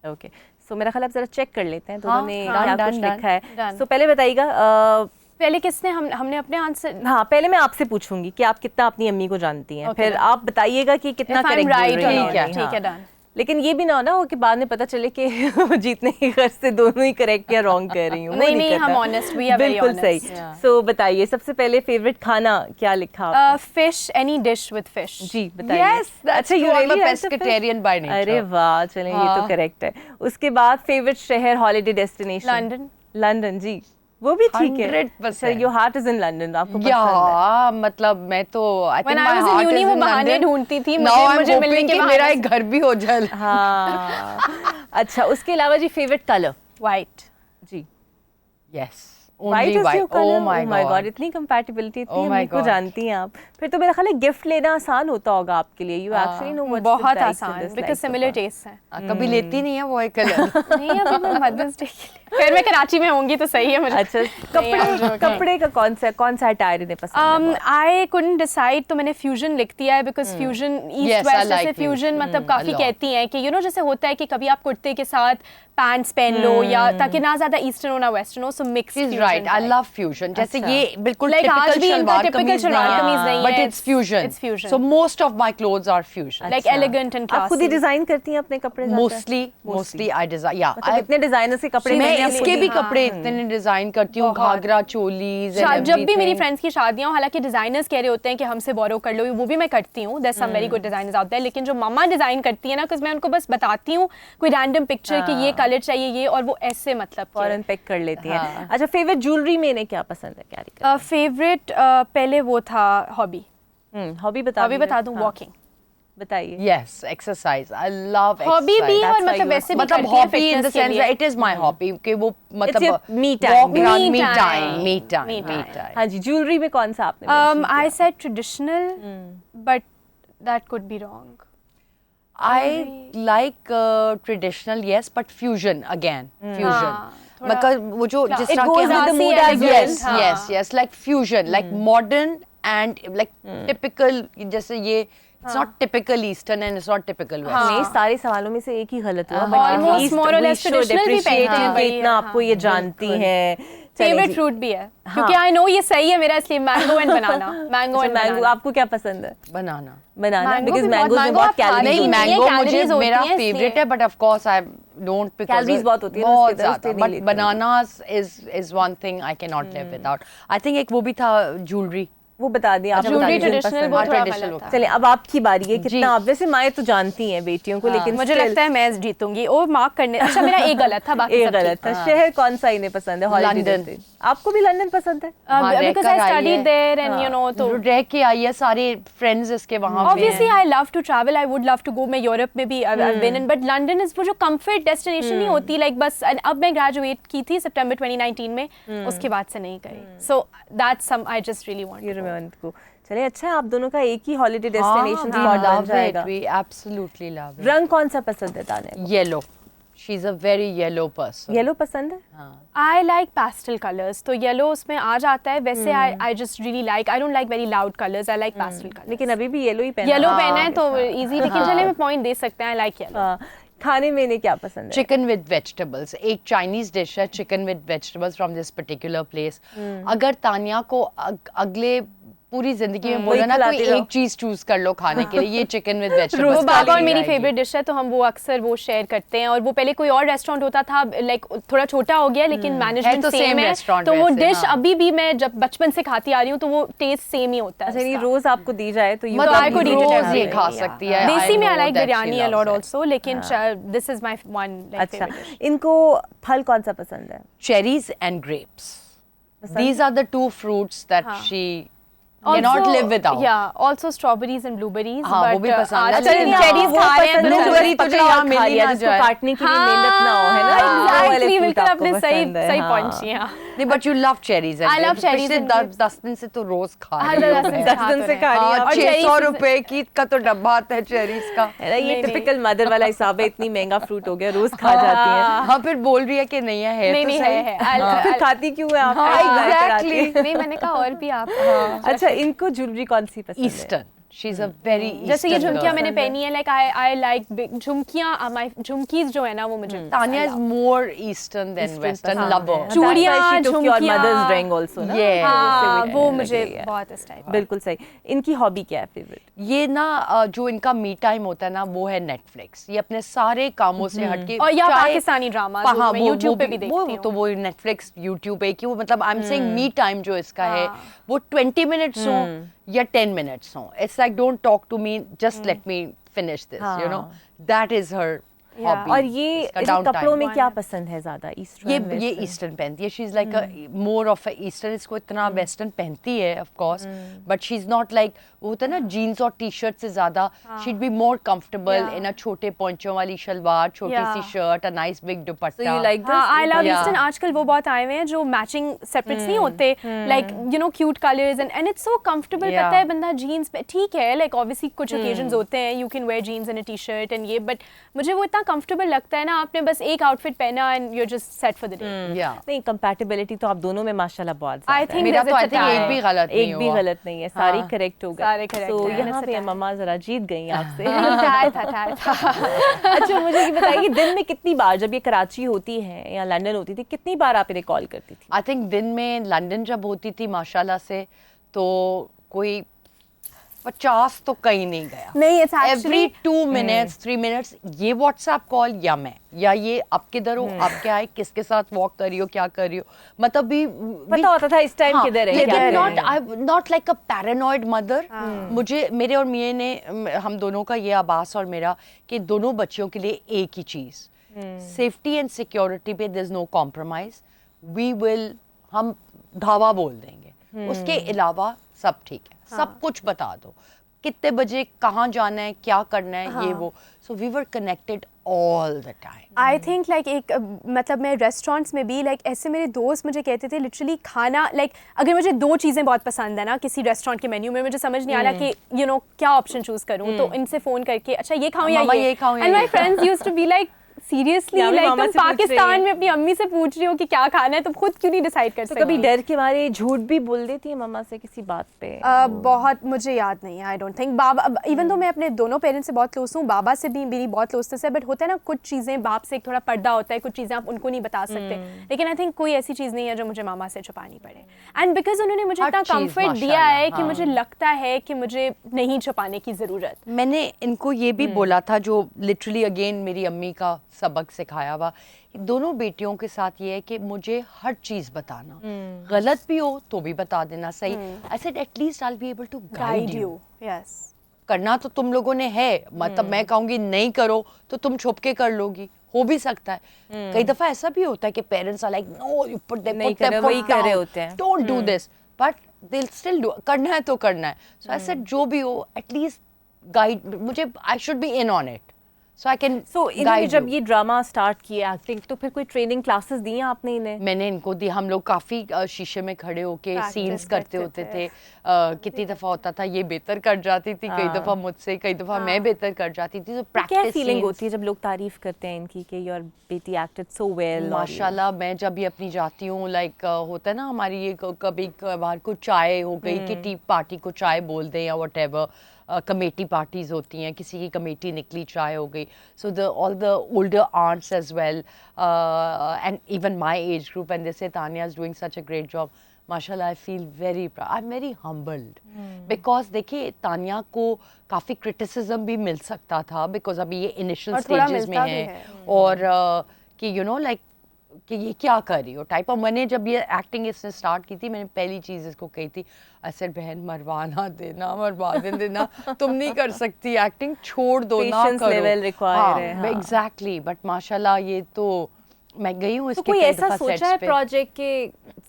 ओके, सो मेरा ख्याल आप जरा चेक कर लेते हैं दोनों हाँ, ने हाँ, क्या done, कुछ done, लिखा है। done. सो पहले बताइएगा, पहले किसने हमने अपने आंसर हाँ पहले मैं आपसे पूछूंगी कि आप कितना अपनी अम्मी को जानती हैं, Okay, फिर done. आप बताइएगा कि कितना If I'm करेक्ट right बोल or रही not, हैं। ठीक है, हाँ। done. लेकिन ये भी ना हो ना हो कि बाद में पता चले कि जीतने की गर्ज से दोनों ही करेक्ट या रॉन्ग कह रही हूँ। वो नहीं, हम करना। honest, we are very बिल्कुल honest. सही। Yeah. सो बताइए सबसे पहले फेवरेट खाना क्या लिखा आपने? Fish any dish with fish जी बताइए। Yes, that's true. you I'm a really like the fish? pescatarian by nature. अरे वाह, चलें ये तो हाँ। करेक्ट है। उसके बाद फेवरेट शहर हॉलीडे डेस्टिनेशन? लंदन लंदन, जी वो भी ठीक है। 100%. Your heart is in London, आपको पसंद है। या मतलब मैं तो आई When think I my was in heart uni, is वो इन बहाने लंदन ढूंढती थी, नाउ मुझे आई एम मिलने होपिंग के कि बहाने मेरा से। एक घर भी हो जाए। हाँ अच्छा, उसके अलावा जी फेवरेट कलर? वाइट जी yes white only is your white colour? Oh my god, god इतनी कंपैटिबिलिटी, इतनी Oh my अम्मी को God. जानती हैं आप, फिर तो मेरा ख्याल है गिफ्ट लेना आसान होता होगा आपके लिए। यू एक्चुअली नो व्हाट्स बहुत आसान बिकॉज सिमिलर टेस्ट हैं कभी लेती नहीं है वो एक कलर नहीं अभी मैं मदर्स डे के लिए फिर मैं कराची में होंगी तो सही है मुझे अच्छा, कपड़े का कौन सा अटायर इन्हें पसंद है? आई कुडंट डिसाइड तो मैंने फ्यूजन लिख दिया है because fusion Yes, east I west like जैसे फ्यूजन fusion. मतलब काफी a lot. कहती हैं कि जैसे होता है कि कभी आप कुर्ते के साथ पैंट्स पहन लो या ताकि ना ज्यादा ईस्टर्न हो ना वेस्टर्न हो, सो mix She's right. I love fusion. जैसे अच्छा. ये बिल्कुल Like आज typical भी इनका शलवार typical कमीज शलवार नहीं कमीज है, नहीं but है, it's fusion. it's fusion. So most of my clothes are fusion. Like अच्छा. एलिगेंट एंड आप खुद ही डिजाइन करती हैं अपने कपड़े? ज्यादातर? Mostly I design. Yeah. मतलब इतने डिजाइनर्स के कपड़े मैं पहने आप इसके खुद भी ही? कपड़े इतने डिजाइन करती हूँ, बहुत. घाघरा चोलीज जब भी मेरी फ्रेंड्स की शादियां, हालांकि डिजाइनर्स कह रहे होते हैं कि हमसे बोरो कर लो, वो भी मैं करती हूँ, there some very good designers out there, लेकिन जो मम्मा डिजाइन करती है ना, बिकॉज़ मैं उनको बस बताती हूँ कोई रैंडम पिक्चर कि ये कलर चाहिए ये, और वो ऐसे मतलब फौरन पिक कर लेती हैं। हाँ. अच्छा, फेवरेट ज्वेलरी में इन्हें क्या पसंद है कैरी करना? फेवरेट पहले वो था हॉबी हॉबी बता दूं, वॉकिंग बताइए। Yes, exercise. I love hobby exercise. भी और That's why मतलब you- वैसे भी मतलब करती हैं हॉबी इन द fitness के सेंस लिए। इट इज माय हॉबी कि वो मतलब your me time, walk around, me me time. time, me time, Me me time. time. हाँ जी, ज्वेलरी में कौन सा आपने mention I किया? said traditional, but that could be wrong. I like traditional, yes, but fusion again, fusion. हाँ, थोड़ा मतलब वो जो जिस It तरह goes के with the हम- mood as well. yes, हाँ. yes, like fusion, like modern and like typical. जैसे ये it's not typical Eastern and it's not typical Western. नहीं, सारे सवालों में से एक ही गलत हुआ, हाँ. but at Almost least more or we less should traditional भी appreciate पहनते हैं कि भाई, इतना हाँ. आपको ये जानती हैं। चलें फेवरेट जी। फ्रूट भी है क्योंकि आई नो ये सही है मेरा, इसलिए मैंगो एंड बनाना। मैंगो अच्छा, एंड मैंगो बनाना। आपको क्या पसंद है? बनाना बनाना, Mango बिकॉज भी बहुत- मैंगोज में mango बहुत आप खा कैलोरीज नहीं, नहीं होती हैं। मैंगो calories मुझे होती मेरा हैं इसलिए। फेवरेट है but of course I don't because Calories बहुत होती है ना बहुत उसके तरफ से ज्यादा नहीं बट लेती bananas is one thing I can not live without. I think एक वो भी था ज्वेलरी। वो बता दिया आप Jewelry बताइए, traditional पसंद बहुत है। थोड़ा traditional गलत था। चलिए अब आपकी बारी है। जी। कितना आप वैसे माएँ तो जानती हैं बेटियों को, लेकिन मुझे still लगता है मैं जीतूंगी। ओ मार्क करने, अच्छा मेरा एक गलत था, बाकी एक सब गलत था। हाँ। शहर कौन सा इन्हें पसंद है? holiday London. destination? आपको भी लंदन पसंद है? हाँ, बिकॉज रहकर आई आई स्टडीड है। देयर एंड यू नो, तो रह के आई है, सारे फ्रेंड्स इसके वहाँ पे obviously हैं। I love to travel, I would love to go, मैं यूरोप में भी I've been in, but London is वो जो comfort destination नहीं होती, like बस अब मैं ग्रेजुएट की थी सितंबर 2019 में, उसके बाद से नहीं करी, so that's some I just really want ये to go. रोमांच को। चलिए अच्छा है, आप दोनों का एक ही हॉलीडे हाँ, डेस्टिनेशन we स्पॉट बन love it, जाएगा। we absolutely love it. रंग कौन सा पसंद है तान्या को? Yellow. She's a very yellow person. Yellow पसंद है? हाँ. I like pastel colors, तो येलो उसमें आ जाता है। वैसे I just really like, I don't like very loud colors, I like pastel colors. लेकिन अभी भी येलो ही पहना येलो है। पहना है तो easy, लेकिन चलिए मैं पॉइंट दे सकते हैं, I like yellow. हाँ, खाने में इन्हें क्या पसंद है? चिकन विद वेजिटेबल्स, एक चाइनीज डिश है chicken with vegetables from this particular place. अगर तानिया को अगले पूरी जिंदगी में बोला ना खिलाते कोई रहो। एक चीज चूज कर लो खाने के लिए, ये चिकन विद वो वेजिटेबल्स बाबा और मेरी फेवरेट डिश है, तो हम वो अक्सर वो शेयर करते हैं। और वो पहले कोई और रेस्टोरेंट होता था, लाइक थोड़ा छोटा हो गया, लेकिन मैनेजमेंट तो सेम same है, restaurant तो वो वैसे, डिश हाँ। अभी भी मैं जब बचपन से खाती आ रही हूँ, तो वो टेस्ट सेम ही होता है अच्छा, ये उसका। रोज आपको दी जाए तो you मतलब can I could eat it rose every ये day, खा yeah. सकती है। देसी में I I know like that she biryani a loves lot it. also, लेकिन this is my one like अच्छा, फेवरेट डिश। इनको फल कौन सा पसंद है? Cherries and grapes. These are the two fruits that she cannot live without. Yeah, also strawberries and blueberries. हाँ, वो but, भी पसंद है। आजकल लेकिन cherries वो खा रहे हैं, पसंद है, तो blueberry जो तुझे पकड़ा यहाँ और मिल खा ही लिया, ना जिसको जाए। काटने के लिए मेहनत ना हो, है ना? वो वाले Exactly, fruit बिल्कुल आपको आपने सही पसंद है, सही हाँ। पॉइंट किया। नहीं but you love cherries. I love cherries पिछले and grapes. 10 दिन से तो रोज खा हाँ, रही हूँ 10 दिन मैं। से 10 दिन से खा रही हाँ, हैं आप। और 600 cherries रुपए की का तो डब्बा आता है चेरीज का। है ना, ये नहीं, टिपिकल मदर वाला हिसाब है, इतनी महंगा फ्रूट हो गया, रोज खा जाती हैं। हाँ फिर बोल रही है कि नहीं है नहीं तो नहीं सही। है फिर खाती क्यों है आप? हाँ, ऐसे जाकर आती हैं। exactly. नहीं, मैंने कहा और भी आप। अच्छा, इनको ज्वेलरी कौन सी पसंद है? Eastern, she is a very जैसे ये झुमकियां मैंने पसंद है। पहनी है, लाइक आई लाइक झुमकियां, माय झुमकीज जो है ना वो मुझे Tania is more eastern than Eastern western पसंद लवर। है। चूड़ियां, That's why she took your झुमकियां। mother's ring also, ना? Yes. हाँ, उससे वो लग मुझे रही है। बहुत इस टाइप। बिल्कुल सही। इनकी हॉबी क्या है फेवरेट? ये ना जो इनका मी टाइम होता है ना वो है नेटफ्लिक्स। ये अपने सारे कामों से हटके और या चाहे- पाकिस्तानी ड्रामा हाँ, मैं वो YouTube पे भी वो देखती तो हूँ। वो नेटफ्लिक्स यूट्यूब पे कि वो मतलब I am saying me time जो इसका है वो 20 मिनट्स हो या 10 मिनट्स हो। It's like don't talk to me, just let me finish this, you know, that is her hobby. और ये इनको कपड़ों में क्या पसंद है ज्यादा? ईस्टर्न, ये ईस्टर्न पहनती है। She is like more of a eastern. इसको इतना वेस्टर्न पहनती है of course, but she is not like वो होता है ना जीन्स और टी शर्ट से ज्यादा she be more comfortable in a छोटे पोंचों वाली शलवार, छोटी सी shirt, a nice big So dupatta. you like this? हाँ, आई लव Yeah. ईस्टर्न। आजकल वो बहुत आए हुए हैं जो मैचिंग सेपरेट्स नहीं होते, like you know cute colours and it's so comfortable. Yeah. पता है बंदा जीन्स पे ठीक है, लाइक ऑब्वियसली कुछ ओकेजन्स होते हैं you can wear jeans and a T shirt and ये, बट मुझे वो इतना कंफर्टेबल लगता है ना, आपने बस एक आउटफिट पहना and you are just set for the day. या नहीं, कंपैटिबिलिटी तो आप दोनों में माशाल्लाह बहुत I ज़्यादा है। think मेरा there's तो a आई थिंक tie. एक भी गलत नहीं एक भी हुआ। गलत नहीं है, सारे हाँ। करेक्ट हो गए। सारे correct So हैं। यहाँ It's a पे tie. मम्मा जरा जीत गई आपसे। टायर था। अच्छा, मुझे ये बताइए, दिन में कितनी बार, जब ये कराची होती है या लंदन होती थी, कितनी बार आप इन्हें कॉल करती थी? आई थिंक दिन में लंदन जब होती थी माशाल्लाह से तो कोई 50 तो कहीं नहीं गया। नहीं, it's every actually 2 minutes 3 minutes ये व्हाट्सएप कॉल या मैं या ये आप किधर हो, आप क्या है, किसके साथ वॉक कर रही हो, क्या कर रही हो, मतलब भी पता होता था इस टाइम किधर है, क्या नॉट कर रहे I not like a paranoid mother. मुझे मेरे और मियां ने हम दोनों का ये अब्बास और मेरा कि दोनों बच्चियों के लिए एक ही चीज, सेफ्टी एंड सिक्योरिटी पे there is no compromise. We will, हम धावा बोल देंगे, उसके अलावा सब ठीक है, सब कुछ बता दो, कितने बजे कहाँ जाना है, क्या करना है, ये वो. So we were connected all the time. I think like एक मतलब मैं रेस्टोरेंट्स में भी लाइक ऐसे मेरे दोस्त मुझे कहते थे लिटरली खाना लाइक अगर मुझे 2 चीज़ें बहुत पसंद है ना किसी रेस्टोरेंट के मेन्यू में, मुझे समझ नहीं आ रहा कि क्या ऑप्शन चूज़ करूँ, तो इनसे फ़ोन करके अच्छा ये खाऊँ या ये खाऊँ, and my friends used to be like seriously like तुम पाकिस्तान में अपनी अम्मी से पूछ रही हो कि क्या खाना है, तुम खुद क्यों नहीं डिसाइड कर सकते? कभी डर के मारे झूठ भी बोल देती है मम्मा से किसी बात पे? बहुत मुझे याद नहीं है, I don't think. Baba even तो मैं अपने दोनों पेरेंट्स से बहुत क्लोज हूँ, बाबा से भी मेरी बहुत क्लोजनेस है, बट होता है ना कुछ चीज़ें बाप से एक थोड़ा पर्दा होता है, कुछ चीज़ें आप उनको नहीं बता सकते, लेकिन आई थिंक कोई ऐसी चीज़ नहीं है जो मुझे मामा से छुपानी पड़े. एंड बिकॉज उन्होंने मुझे इतना कम्फर्ट दिया है कि मुझे लगता है कि मुझे नहीं छुपाने की ज़रूरत. मैंने इनको ये भी बोला था, जो लिटरली अगेन मेरी अम्मी का सबक सिखाया हुआ, दोनों बेटियों के साथ ये है कि मुझे हर चीज बताना, गलत भी हो तो भी बता देना, सही. I said at least I will be able to guide you. Yes, करना तो तुम लोगों ने है, मतलब मैं कहूंगी नहीं करो तो तुम छुप के कर लोगी, हो भी सकता है. कई दफा ऐसा भी होता है कि parents are like no you put them नहीं कर वही कर रहे होते हैं, don't do this, but they will still do. करना है तो करना है. सो आई सेड जो भी हो एटलीस्ट गाइड, मुझे आई should be in on it. So I can इन्होंने जब ये ड्रामा स्टार्ट किया एक्टिंग, तो फिर कोई ट्रेनिंग क्लासेस दी हैं आपने इन्हें? मैंने इनको दी. हम लोग काफ़ी शीशे में खड़े होके सीन्स करते होते थे. कितनी दफ़ा होता था ये बेहतर कर जाती थी, कई दफ़ा मुझसे, कई दफ़ा मैं बेहतर कर जाती थी. तो क्या फीलिंग होती है जब लोग तारीफ करते हैं इनकी कि योर बेटी एक्टेड सो वेल? माशाल्लाह. मैं जब ये अपनी जाती हूँ, लाइक होता है ना हमारी ये कभी कभार को चाय हो गई, किटी पार्टी को चाय बोल दें या वट एवर, कमेटी पार्टीज होती हैं, किसी की कमेटी निकली, चाय हो गई. So the all the older aunts as well and even my age group, and they say Tania is doing such a great job. माशाल्लाह, I feel very proud, I am very humbled, because देखिए तानिया को काफ़ी criticism भी मिल सकता था, because अभी ये initial stages में है, और कि यू नो लाइक कि ये क्या कर रही हो टाइप ऑफ. मैंने जब ये एक्टिंग इसने स्टार्ट की थी, मैंने पहली चीज़ इसको कही थी, ऐसे बहन मरवाना देना, मरवा देना, तुम नहीं कर सकती एक्टिंग, छोड़ दो, ना करो. लेवल रिक्वायर है. एग्जैक्टली. बट माशाल्लाह ये तो मैं गई हूँ. तो कोई ऐसा सोचा है प्रोजेक्ट के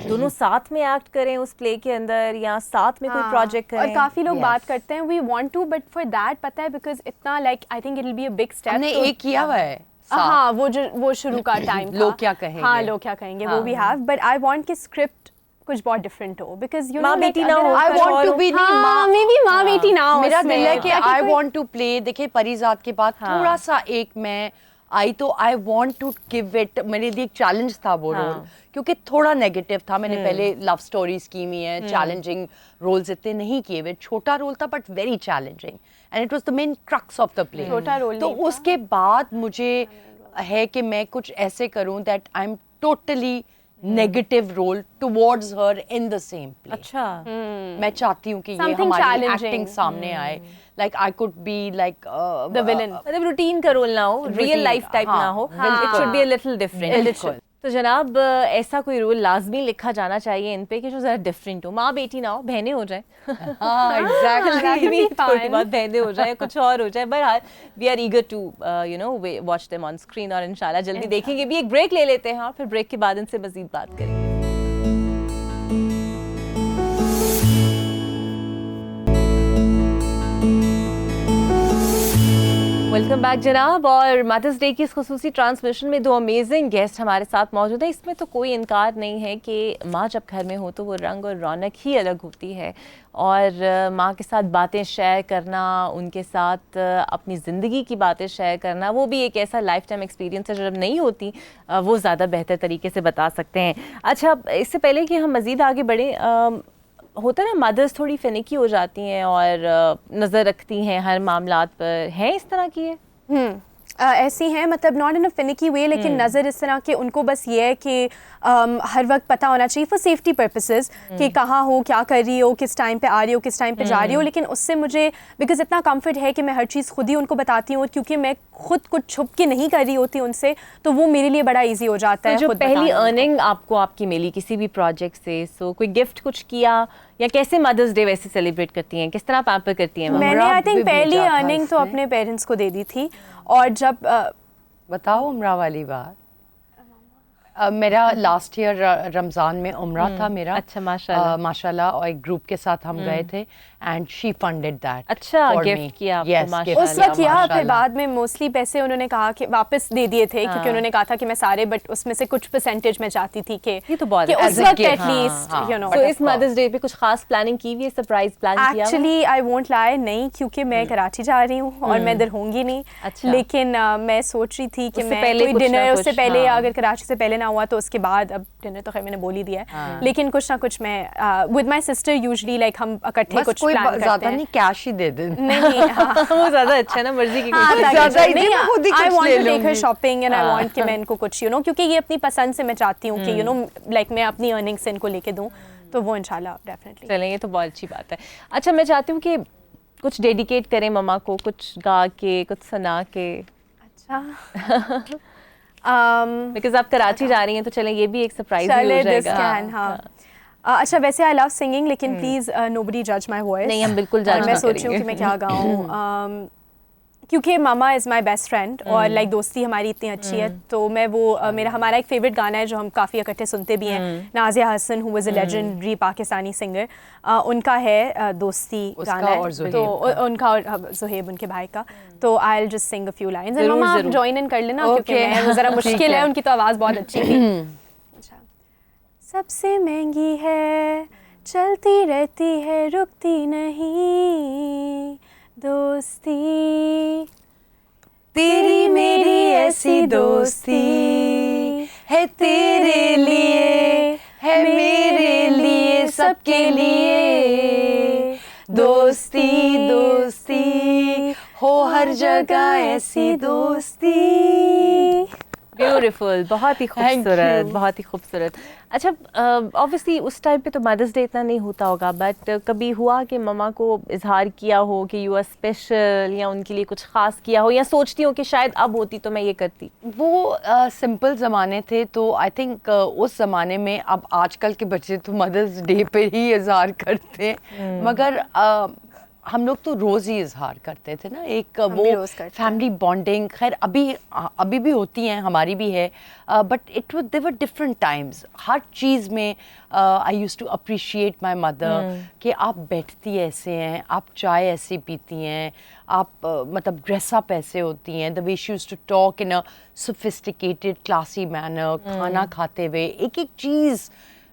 दोनों साथ में एक्ट करें उस प्ले के अंदर, या साथ में कोई प्रोजेक्ट करें? और काफी लोग बात करते हैं we want to, but for that पता है बिकॉज इतना like I think it will be a big step. हमने एक किया हुआ है. हाँ, वो शुरू का टाइम लोग क्या कहेंगे. हाँ, लोग क्या कहेंगे, वो भी हैव. बट आई वांट कि स्क्रिप्ट कुछ बहुत डिफरेंट हो, बिकॉज यू नो माँ बेटी ना हो. I want to be maybe माँ बेटी ना हो. मेरा दिल है कि आई वांट टू प्ले. देखिए परिजात के बाद थोड़ा सा एक मैं आई, तो I want to give it, मेरे लिए एक चैलेंज था वो रोल, क्योंकि थोड़ा नेगेटिव था. मैंने पहले लव स्टोरीज की हुई है, चैलेंजिंग रोल्स इतने नहीं किए हुए. छोटा रोल था but very challenging, and it was the main crux of the play. छोटा रोल तो उसके बाद मुझे है कि मैं कुछ ऐसे करूं that I am totally negative role towards her in the same play. अच्छा. मैं चाहती हूँ कि ये हमारी एक्टिंग सामने आए, like I could be like the villain. मतलब रूटीन का रोल ना हो, रियल लाइफ टाइप ना हो, it should be a little different. तो जनाब ऐसा कोई रोल लाजमी लिखा जाना चाहिए इन पे कि जो ज़रा डिफरेंट हो, माँ बेटी ना हो, बहनें हो जाए. एग्जैक्टली. थोड़ी बहुत बहनें हो जाए, कुछ और हो जाए. बहरहाल we are eager to you know watch them on screen, और इंशाल्लाह जल्दी देखेंगे भी. एक ब्रेक ले लेते हैं और फिर ब्रेक के बाद इनसे मजीद बात करेंगे. वेलकम बैक जनाब. और मदर्स डे की इस खुसूसी ट्रांसमिशन में 2 अमेजिंग गेस्ट हमारे साथ मौजूद हैं. इसमें तो कोई इनकार नहीं है कि माँ जब घर में हो तो वो रंग और रौनक ही अलग होती है, और माँ के साथ बातें शेयर करना, उनके साथ अपनी ज़िंदगी की बातें शेयर करना, वो भी एक ऐसा लाइफ टाइम एक्सपीरियंस है जो जब नहीं होती वो ज़्यादा बेहतर तरीके से बता सकते हैं. अच्छा, इससे पहले कि हम मज़ीद आगे बढ़ें, होता है ना मदर्स थोड़ी फिनिकी हो जाती हैं और नज़र रखती हैं हर मामलात पर, हैं इस तरह की है? ऐसी हैं, मतलब नॉट इन अ फिनिकी वे, लेकिन नज़र इस तरह के उनको बस ये है कि हर वक्त पता होना चाहिए फॉर सेफ्टी पर्पसेस कि कहाँ हो, क्या कर रही हो, किस टाइम पे आ रही हो, किस टाइम पे जा रही हो. लेकिन उससे मुझे बिकॉज इतना कंफर्ट है कि मैं हर चीज़ खुद ही उनको बताती हूँ, क्योंकि मैं खुद कुछ छुप के नहीं कर रही होती उनसे, तो वो मेरे लिए बड़ा ईजी हो जाता है. जो पहली अर्निंग आपको आपकी मिली किसी भी प्रोजेक्ट से, सो कोई गिफ्ट कुछ किया, या कैसे मदर्स डे वैसे सेलिब्रेट करती हैं, किस तरह पैम्पर करती हैं? मैंने आई थिंक पहली अर्निंग तो अपने पेरेंट्स को दे दी थी. और जब बताओ उम्रा वाली बात. मेरा लास्ट ईयर रमज़ान में उम्रा था मेरा। अच्छा, माशाल्लाह। माशाल्लाह, और एक ग्रुप के साथ हम गए थे एंड शी फंडेड दैट। अच्छा, गिफ्ट किया आपको, Yes, माशाल्लाह। उस वक्त किया, फिर माशाल्लाह। बाद में मोस्टली पैसे उन्होंने कहा कि वापस दे दिए थे, हाँ। क्योंकि उन्होंने कहा था कि मैं सारे, बट उसमें से कुछ परसेंटेज मैं चाहती थी कि ये तो बहुत कि अच्छा उस है। वक्त हाँ, एटलीस्ट हाँ, यू नो। तो इस मदर्स डे पे कुछ खास प्लानिंग की हुई है, सरप्राइज प्लान किया हुआ है? एक्चुअली आई वोंट लाई, नहीं, क्योंकि मैं कराची जा रही हूँ और मैं इधर होंगी नहीं। अच्छा। लेकिन मैं सोच रही थी कि उससे मैं पहले कोई कुछ ना डिनर, कुछ, उससे पहले हाँ। अगर कराची से पहले ना हुआ तो उसके बाद, अब डिनर तो खैर मैंने बोल ही दिया है, लेकिन कुछ ना कुछ मैं with my sister usually like हम इकट्ठे बस कुछ कोई प्लान करते ज़्यादा हैं। नहीं, कैश ही दे दे। नहीं, हाँ, वो ज्यादा अच्छा है ना, मर्जी की हाँ, कोई ताकि ज़्यादा ही नहीं, मैं खुद ही I कुछ want ले to take her लूंगी। shopping and I हाँ। want कि मैं इनको कुछ क्योंकि ये अपनी पसंद से मैं चाहती हूँ कि लाइक मैं अपनी अर्निंग्स इनको लेके दूँ, तो वो इंशाल्लाह डेफिनेटली। चलें, ये तो बहुत अच्छी बात है। अच्छा, मैं चाहती हूँ कि कुछ डेडिकेट करें मम्मा को, कुछ गा के, कुछ सुना के, अच्छा बिकॉज आप कराची जा रही हैं तो चलें, ये भी एक सरप्राइज ही चले हो दिस जाएगा। कैन, हाँ। अच्छा, वैसे आई लव सिंगिंग, लेकिन प्लीज नोबडी जज माय वॉइस। नहीं, हम बिल्कुल जज मैं नहीं सोच रही हूँ कि मैं क्या गाऊँ, क्योंकि मामा इज़ माई बेस्ट फ्रेंड और लाइक दोस्ती हमारी इतनी अच्छी है, तो मैं वो हमारा एक फेवरेट गाना है जो हम काफ़ी इकट्ठे सुनते भी हैं, Nazia Hassan who was a legendary Pakistani singer, उनका है दोस्ती उसका गाना और है, ज़ुहैब तो का। उनका और ज़ुहैब उनके भाई का, तो I will just sing a few lines and ज़रूर, मामा आप ज़रूर। ज्वाइन इन कर लेना, क्योंकि Okay. मैं वो ज़रा ठीक मुश्किल है, है। उनकी तो आवाज़ बहुत अच्छी थी। अच्छा। सबसे महंगी है, चलती रहती है, रुकती नहीं, दोस्ती तेरी मेरी ऐसी दोस्ती है, तेरे लिए है, मेरे लिए, सबके लिए दोस्ती दोस्ती हो हर जगह ऐसी दोस्ती। ब्यूटीफुल, बहुत ही खूबसूरत, you. बहुत ही खूबसूरत। अच्छा, ऑब्वियसली उस टाइम पे तो मदर्स डे इतना नहीं होता होगा, बट कभी हुआ कि मम्मा को इजहार किया हो कि यू आर स्पेशल, या उनके लिए कुछ खास किया हो, या सोचती हो कि शायद अब होती तो मैं ये करती? वो सिंपल ज़माने थे, तो आई थिंक उस ज़माने में, अब आजकल के बच्चे तो मदर्स डे पे ही इजहार करते हैं, मगर हम लोग तो रोज़ ही इजहार करते थे ना, एक हम वो भी रोज़ करते हैं। फैमिली बॉन्डिंग, खैर अभी भी होती हैं, हमारी भी है, बट देवर डिफरेंट टाइम्स। हर चीज़ में I use to appreciate my mother कि आप बैठती ऐसे हैं, आप चाय ऐसे पीती हैं, आप मतलब ड्रेसअप ऐसे होती हैं, the way she used to talk in a sophisticated classy manner, खाना खाते हुए एक एक चीज़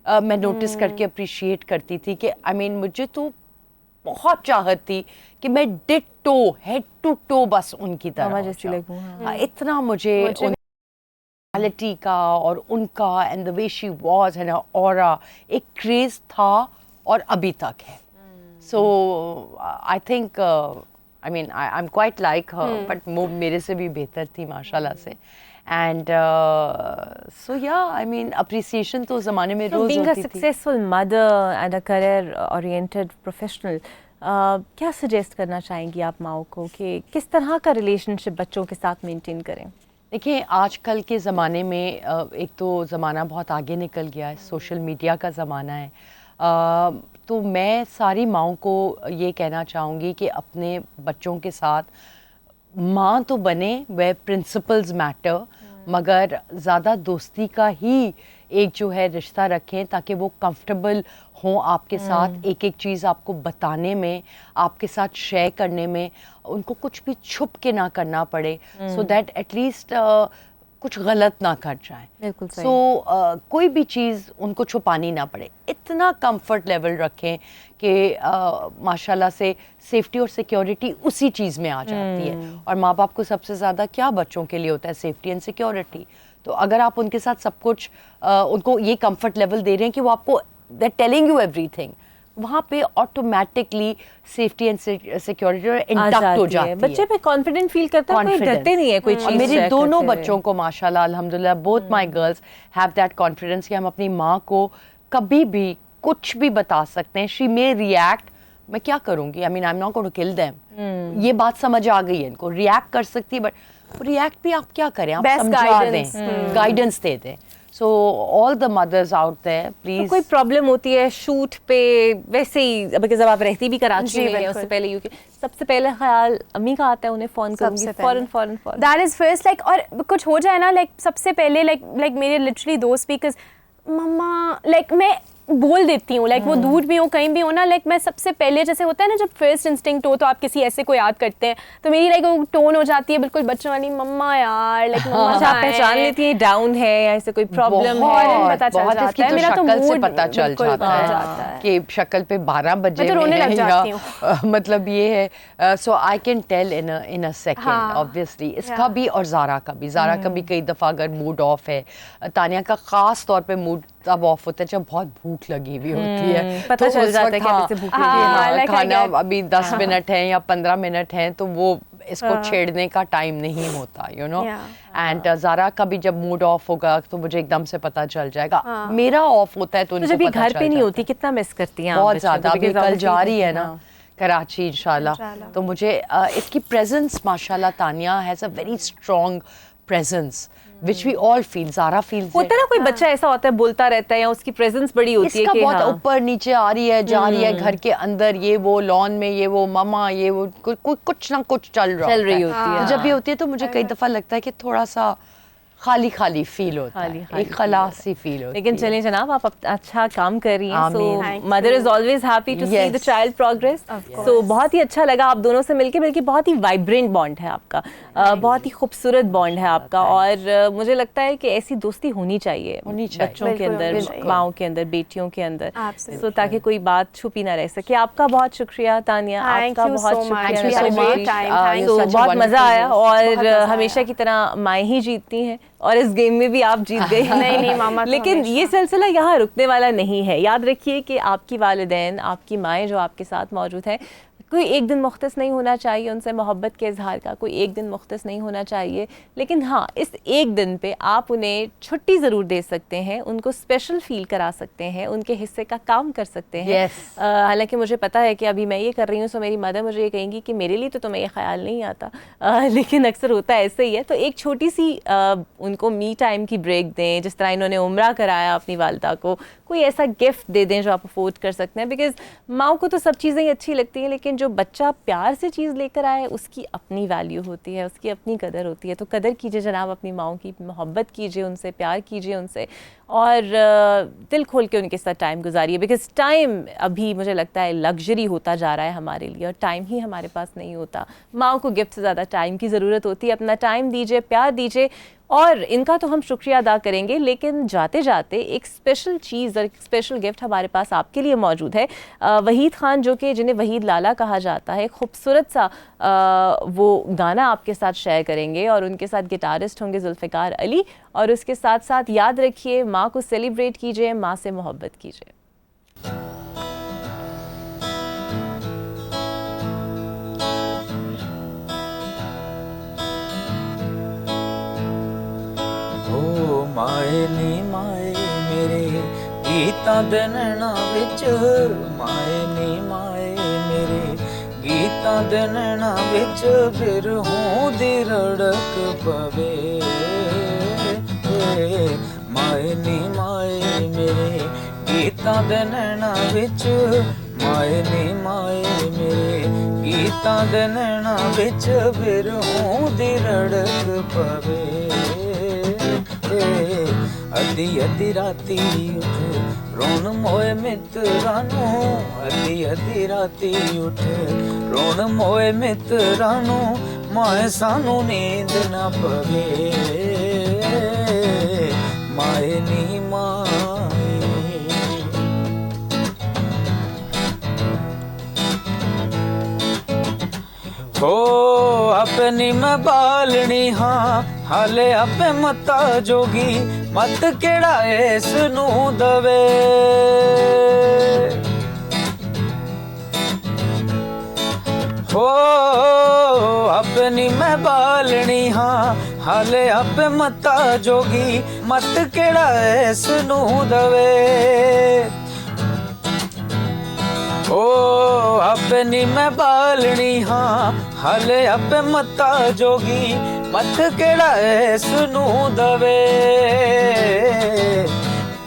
मैं नोटिस करके अप्रिशिएट करती थी कि आई मीन मुझे तो बहुत चाहत थी कि मैं डिट्टो हेड टू टो बस उनकी तरह मामा हो जैसी जाऊं। लगूं, हाँ। हाँ, इतना मुझे क्वालिटी का और उनका and the way she was and aura एक क्रेज था और अभी तक है। So I think I mean I am quite like her, but वो मेरे से भी बेहतर थी माशाल्लाह से। एंड सो या आई मीन अप्रिसिएशन तो ज़माने में रोज़ बीइंग अ होती थी। Successful mother and a career oriented professional, क्या सजेस्ट करना चाहेंगी आप माओ को कि किस तरह का रिलेशनशिप बच्चों के साथ मेंटेन करें? देखिए, आजकल के ज़माने में एक तो ज़माना बहुत आगे निकल गया है, सोशल मीडिया का ज़माना है, तो मैं सारी माँओं को ये कहना चाहूँगी कि अपने बच्चों के साथ माँ तो बने, वह प्रिंसिपल्स मैटर, मगर ज़्यादा दोस्ती का ही एक जो है रिश्ता रखें, ताकि वो कंफर्टेबल हों आपके साथ, एक एक चीज़ आपको बताने में, आपके साथ शेयर करने में, उनको कुछ भी छुप के ना करना पड़े, सो दैट एटलीस्ट कुछ गलत ना कर जाए। बिल्कुल सही। सो कोई भी चीज़ उनको छुपानी ना पड़े, इतना कंफर्ट लेवल रखें कि माशाल्लाह से सेफ्टी और सिक्योरिटी उसी चीज़ में आ जाती है। और माँ बाप को सबसे ज़्यादा क्या बच्चों के लिए होता है? Safety and security. तो अगर आप उनके साथ सब कुछ उनको ये कंफर्ट लेवल दे रहे हैं कि वो आपको दे टेलिंग यू एवरीथिंग, वहाँ पे automatically safety and security intact हो जाती है। बच्चे पे कॉन्फिडेंट फील करता है, कोई Confidence. डरते नहीं है कोई चीज और मेरे share दोनों करते हुए। बच्चों को माशाल्लाह अल्हम्दुलिल्लाह both my girls have that confidence कि हम अपनी माँ को कभी भी कुछ भी बता सकते हैं। शी मे रिएक्ट, मैं क्या करूँगी, I mean I am not going to kill them, ये बात समझ आ गई है इनको, रिएक्ट कर सकती है, बट रिएक्ट भी आप क्या करें, आप Best समझा guidance. दें, गाइडेंस दे दें। So all the mothers out there, तो please. कोई प्रॉब्लम होती है शूट पे वैसे ही, बिकॉज अब आप रहती भी कराची जी, में हैं, बिल्कुल। उससे पहले यूके, सबसे पहले ख्याल अम्मी का आता है, उन्हें फोन करूंगी सबसे फौरन पहले फौरन दैट इज फर्स्ट लाइक, और कुछ हो जाए ना लाइक सबसे पहले लाइक मेरे लिटरली दो स्पीकर्स मम्मा, लाइक मैं बोल देती हूँ, लाइक वो दूर भी हो कहीं भी हो ना, लाइक मैं सबसे पहले, जैसे होता है ना जब फर्स्ट इंस्टिंक्ट हो तो आप किसी ऐसे को याद करते हैं, तो मेरी लाइक वो टोन हो जाती है बिल्कुल बच्चों वाली, मम्मा यार, लाइक मम्मा अच्छा, आप पहचान लेती है डाउन है या ऐसे कोई प्रॉब्लम है? फौरन पता चल बहुत जाता इसकी है, तो मेरा तो शक्ल से mood पता चल बिल्कुल जाता बदल है जाता है। कि शक्ल पे 12 बजे मैं तो रोने में लग है जाती या मतलब ये है, so I can tell in a second हाँ, ऑब्वियसली। इसका भी और ज़ारा का भी कई दफ़ा अगर मूड ऑफ है, तानिया का ख़ास तौर पे मूड तब ऑफ होता है जब बहुत भूख लगी हुई होती है, पता चल उस जाता है वक्त कि अभी से भूख लगी है। हाँ, like I खाना get- अभी 10 मिनट है या 15 मिनट हैं, तो वो इसको छेड़ने का टाइम नहीं होता, यू नो। एंड ज़ारा का भी जब मूड ऑफ होगा तो मुझे एकदम से पता चल जाएगा, मेरा ऑफ होता है तो तो उनको जब ये पता घर चल पे नहीं जाता होती है। कितना मिस करती हैं आप बहुत बच्चों को? ज़्यादा। अभी Because कल obviously जा रही है ना हाँ। कराची इंशाल्लाह, तो मुझे इसकी प्रेजेंस माशाल्लाह, Tania has a very strong presence which we all feel, Zara feels होता है ना कोई बच्चा ऐसा होता है बोलता रहता है या उसकी प्रेजेंस बड़ी होती है इसका कि बहुत हाँ, ऊपर नीचे आ रही है, जा रही है घर के अंदर, ये वो लॉन में, ये वो ममा, ये वो कुछ ना कुछ चल रही होता होती है। तो जब ये होती है तो मुझे कई दफा लगता है कि थोड़ा सा खाली खाली फील होता खाली- है, खाली एक खलास सी फील होती लेकिन है। चलिए जनाब, आप अच्छा काम कर रही हैं, आमीन। So Thank mother you. Is always happy to see Yes. The child progress. Of course. So बहुत ही अच्छा लगा आप दोनों से मिलके, बल्कि बहुत ही वाइब्रेंट बॉन्ड है आपका, बहुत ही खूबसूरत बॉन्ड है आपका, और मुझे लगता है कि ऐसी दोस्ती होनी चाहिए बच्चों के बिल्कुल अंदर, होनी चाहिए। माओं के अंदर, बेटियों के अंदर, Absolutely. सो ताकि कोई बात छुपी ना रह सके। आपका बहुत शुक्रिया तानिया, Thank आपका you बहुत so much. शुक्रिया We had a Nazir great ji. time. You're तो such a बहुत wonderful मज़ा आया, host. और बहुत मज़ा हमेशा आया। की तरह माएँ ही जीतती हैं, और इस गेम में भी आप जीत गई। नहीं, मामा तो लेकिन हमेशा। ये सिलसिला यहाँ रुकने वाला नहीं है। याद रखिए कि आपकी वालिदैन, आपकी माएँ जो आपके साथ मौजूद हैं, कोई एक दिन मुख्तस नहीं होना चाहिए उनसे मोहब्बत के इजहार का, कोई एक दिन मुख्तस नहीं होना चाहिए, लेकिन हाँ, इस एक दिन पे आप उन्हें छुट्टी ज़रूर दे सकते हैं, उनको स्पेशल फील करा सकते हैं, उनके हिस्से का काम कर सकते हैं। Yes. हालांकि मुझे पता है कि अभी मैं ये कर रही हूँ, सो मेरी मदर मुझे ये कहेंगी कि मेरे लिए तो तुम्हें ये ख्याल नहीं आता, लेकिन अक्सर होता है ऐसे ही है। तो एक छोटी सी उनको मी टाइम की ब्रेक दें, जिस तरह इन्होंने उम्रा कराया अपनी वालदा को, कोई ऐसा गिफ्ट दे दें जो आप अफोर्ड कर सकते हैं, बिकॉज माँ को तो सब चीज़ें ही अच्छी लगती हैं, लेकिन जो बच्चा प्यार से चीज़ लेकर आए उसकी अपनी वैल्यू होती है, उसकी अपनी कदर होती है। तो कदर कीजिए जनाब अपनी माँओं की, मोहब्बत कीजिए उनसे, प्यार कीजिए उनसे, और दिल खोल के उनके साथ टाइम गुजारिए, बिकॉज टाइम अभी मुझे लगता है लग्जरी होता जा रहा है हमारे लिए, और टाइम ही हमारे पास नहीं होता। माँ को गिफ्ट से ज़्यादा टाइम की ज़रूरत होती है। अपना टाइम दीजिए, प्यार दीजिए, और इनका तो हम शुक्रिया अदा करेंगे, लेकिन जाते जाते एक स्पेशल चीज़ और एक स्पेशल गिफ्ट हमारे पास आपके लिए मौजूद है। वहीद ख़ान, जो कि जिन्हें वहीद लाला कहा जाता है, खूबसूरत सा वो गाना आपके साथ शेयर करेंगे, और उनके साथ गिटारिस्ट होंगे जुल्फ़िकार अली। और उसके साथ साथ याद रखिए, माँ को सेलिब्रेट कीजिए, माँ से मोहब्बत कीजिए। माए नी माए मेरे गीतां दे नैना विच, माए नी माए मेरे गीतां दे नैना विच, फिर हूँ दी रड़क पवे। माए नी माए मेरे गीतां दे नैना विच, माए नी माए मेरे गीतां दे नैना विच, फिर हूँ दी रड़क पवे। अद्धी अद्धी राती उठ रोन मोए मित्रां नूं, अद्धी अद्धी राती उठ रोन मोए मित्रां नूं, माए सानू नींद ना पवे। माए नी माए हो अपनी मैं बालनी हाँ, हाले आपे मता जोगी, मत केड़ा इस नू दवे। हो अपनी मैं बालनी हाँ, हाले आपे मता जोगी, मत केड़ा इस नू दवे। ओ अपनी मैं बालनी हाँ, हाले आपे मता जोगी, ਮੱਥ ਕਿਹੜਾ ਇਸ ਨੂੰ ਦਵੇ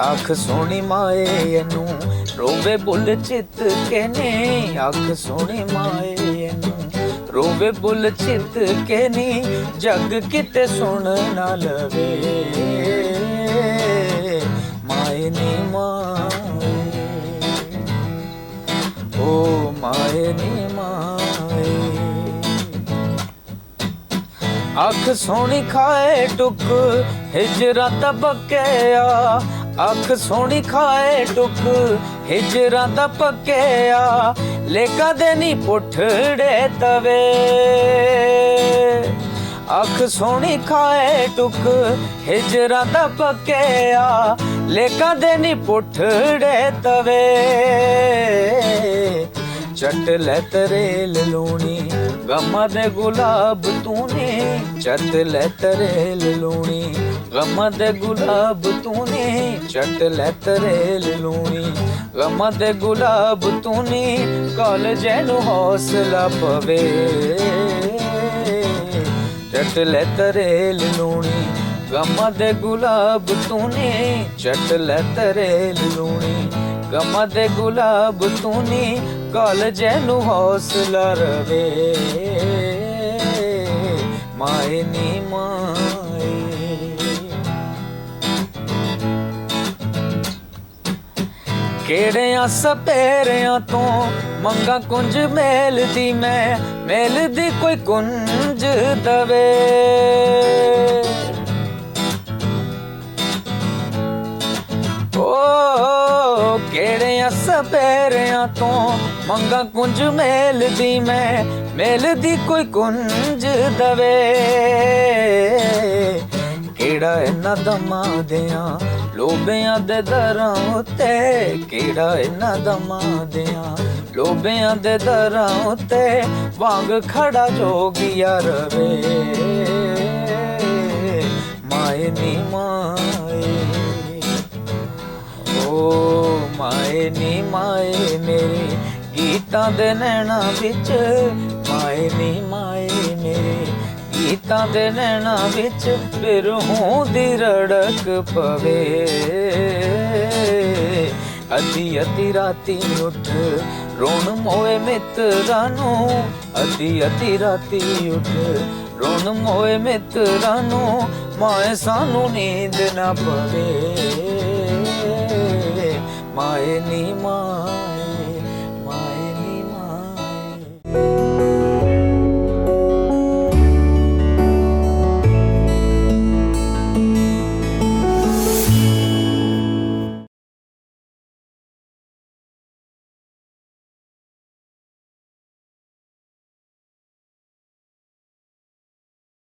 ਅੱਖ ਸੋਹਣੀ ਮਾਏ ਇਹਨੂੰ ਰੋਵੇ ਬੁੱਲ ਚਿੱਤ ਕੇ ਨੀ ਅੱਖ ਸੋਹਣੀ ਮਾਏ ਇਹਨੂੰ ਰੋਵੇ ਬੁੱਲ ਚਿੱਤ ਕੇ ਨੀ ਜੱਗ ਕਿਤੇ ਸੁਣ ਨਾ ਲਵੇ ਮਾਏ ਨੀ ਮਾਏ ਓ ਮਾਏ ਨੀ ਮਾਏ ਅੱਖ ਸੋਹਣੀ ਖਾਏ ਟੁੱਕ ਹਿਜਰਾਂ ਦਾ ਪੱਕਿਆ ਅੱਖ ਸੋਹਣੀ ਖਾਏ ਟੁੱਕ ਹਿਜਰਾਂ ਦਾ ਪੱਕਿਆ ਲੇਕਾ ਦੇ ਨੀ ਪੁੱਠੜੇ ਤਵੇ ਅੱਖ ਸੋਹਣੀ ਖਾਏ ਟੁੱਕ ਹਿਜਰਾਂ ਦਾ ਪੱਕਿਆ ਲੇਕਾ ਦੇ ਨੀ ਪੁੱਠੜੇ ਤਵੇ ਚੱਟ ਲੈ ਤਰੇਲ ਲੂਣੀ ਗਮਾਂ ਦੇ ਗੁਲਾਬ ਤੂਨੇ ਚੱਟ ਲੈ ਤਰੇਲ ਲੂਣੀ ਗਮਾਂ ਦੇ ਗੁਲਾਬ ਤੂਨੇ ਚੱਟ ਲੈ ਤਰੇਲ ਲੂਣੀ ਗਮਾਂ ਦੇ ਗੁਲਾਬ ਤੂਨੇ ਕਾਲਜੇ ਨੂੰ ਹੌਸਲਾ ਪਵੇ ਚੱਟ ਲੈ ਤਰੇਲ ਲੂਣੀ ਗਮਾਂ ਦੇ ਗੁਲਾਬ ਤੂਨੇ ਚੱਟ ਲੈ ਤਰੇਲ ਲੂਣੀ ਗਮਾਂ ਦੇ ਗੁਲਾਬ ਤੂਨੇ ਕਾਲਜੇ ਨੂੰ ਹੌਸਲਾ ਰਵੇ ਮਾਏ ਨੀ ਮਾਏ ਕਿਹੜਿਆਂ ਸਪੇਰਿਆਂ ਤੋਂ ਮੰਗਾ ਕੁੰਜ ਮੇਲਦੀ ਮੈਂ ਮੇਲਦੀ ਕੋਈ ਕੁੰਜ ਦਵੇ ਓ ਕਿਹੜਿਆਂ ਸਪੇਰਿਆਂ ਤੋਂ ਮੰਗਾ ਕੁੰਜ ਮੇਲਦੀ ਮੈਂ ਮੇਲਦੀ ਕੋਈ ਕੁੰਜ ਦਵੇ ਕਿਹੜਾ ਇਹਨਾਂ ਦਮਾਂ ਦਿਆਂ ਲੋਬਿਆਂ ਦੇ ਦਰਾਂ ਉੱਤੇ ਕਿਹੜਾ ਇਹਨਾਂ ਦਮਾਂ ਦਿਆਂ ਲੋਬਿਆਂ ਦੇ ਦਰਾਂ ਉੱਤੇ ਵਾਂਗ ਖੜਾ ਜੋਗੀਆ ਰਵੇ ਮਾਏ ਨੀ ਮਾਏ ਓ ਮਾਏ ਨੀ ਮਾਏ ਮੇਰੇ ਗੀਤਾਂ ਦੇ ਨੈਣਾ ਵਿੱਚ ਮਾਏ ਨੀ ਮਾਏ ਮੇਰੇ ਗੀਤਾਂ ਦੇ ਨੈਣਾ ਵਿੱਚ ਬਿਰਹੋਂ ਦੀ ਰੜਕ ਪਵੇ ਅੱਧੀ ਅੱਧੀ ਰਾਤੀ ਉੱਠ ਰੋਣ ਮੋਏ ਮਿੱਤਰਾਂ ਨੂੰ ਅੱਧੀ ਅੱਧੀ ਰਾਤੀ ਉੱਠ ਰੋਣ ਮੋਏ ਮਿੱਤਰਾਂ ਨੂੰ ਮਾਏ ਸਾਨੂੰ ਨੀਂਦ ਨਾ ਪਵੇ ਮਾਏ ਨੀ ਮਾਏ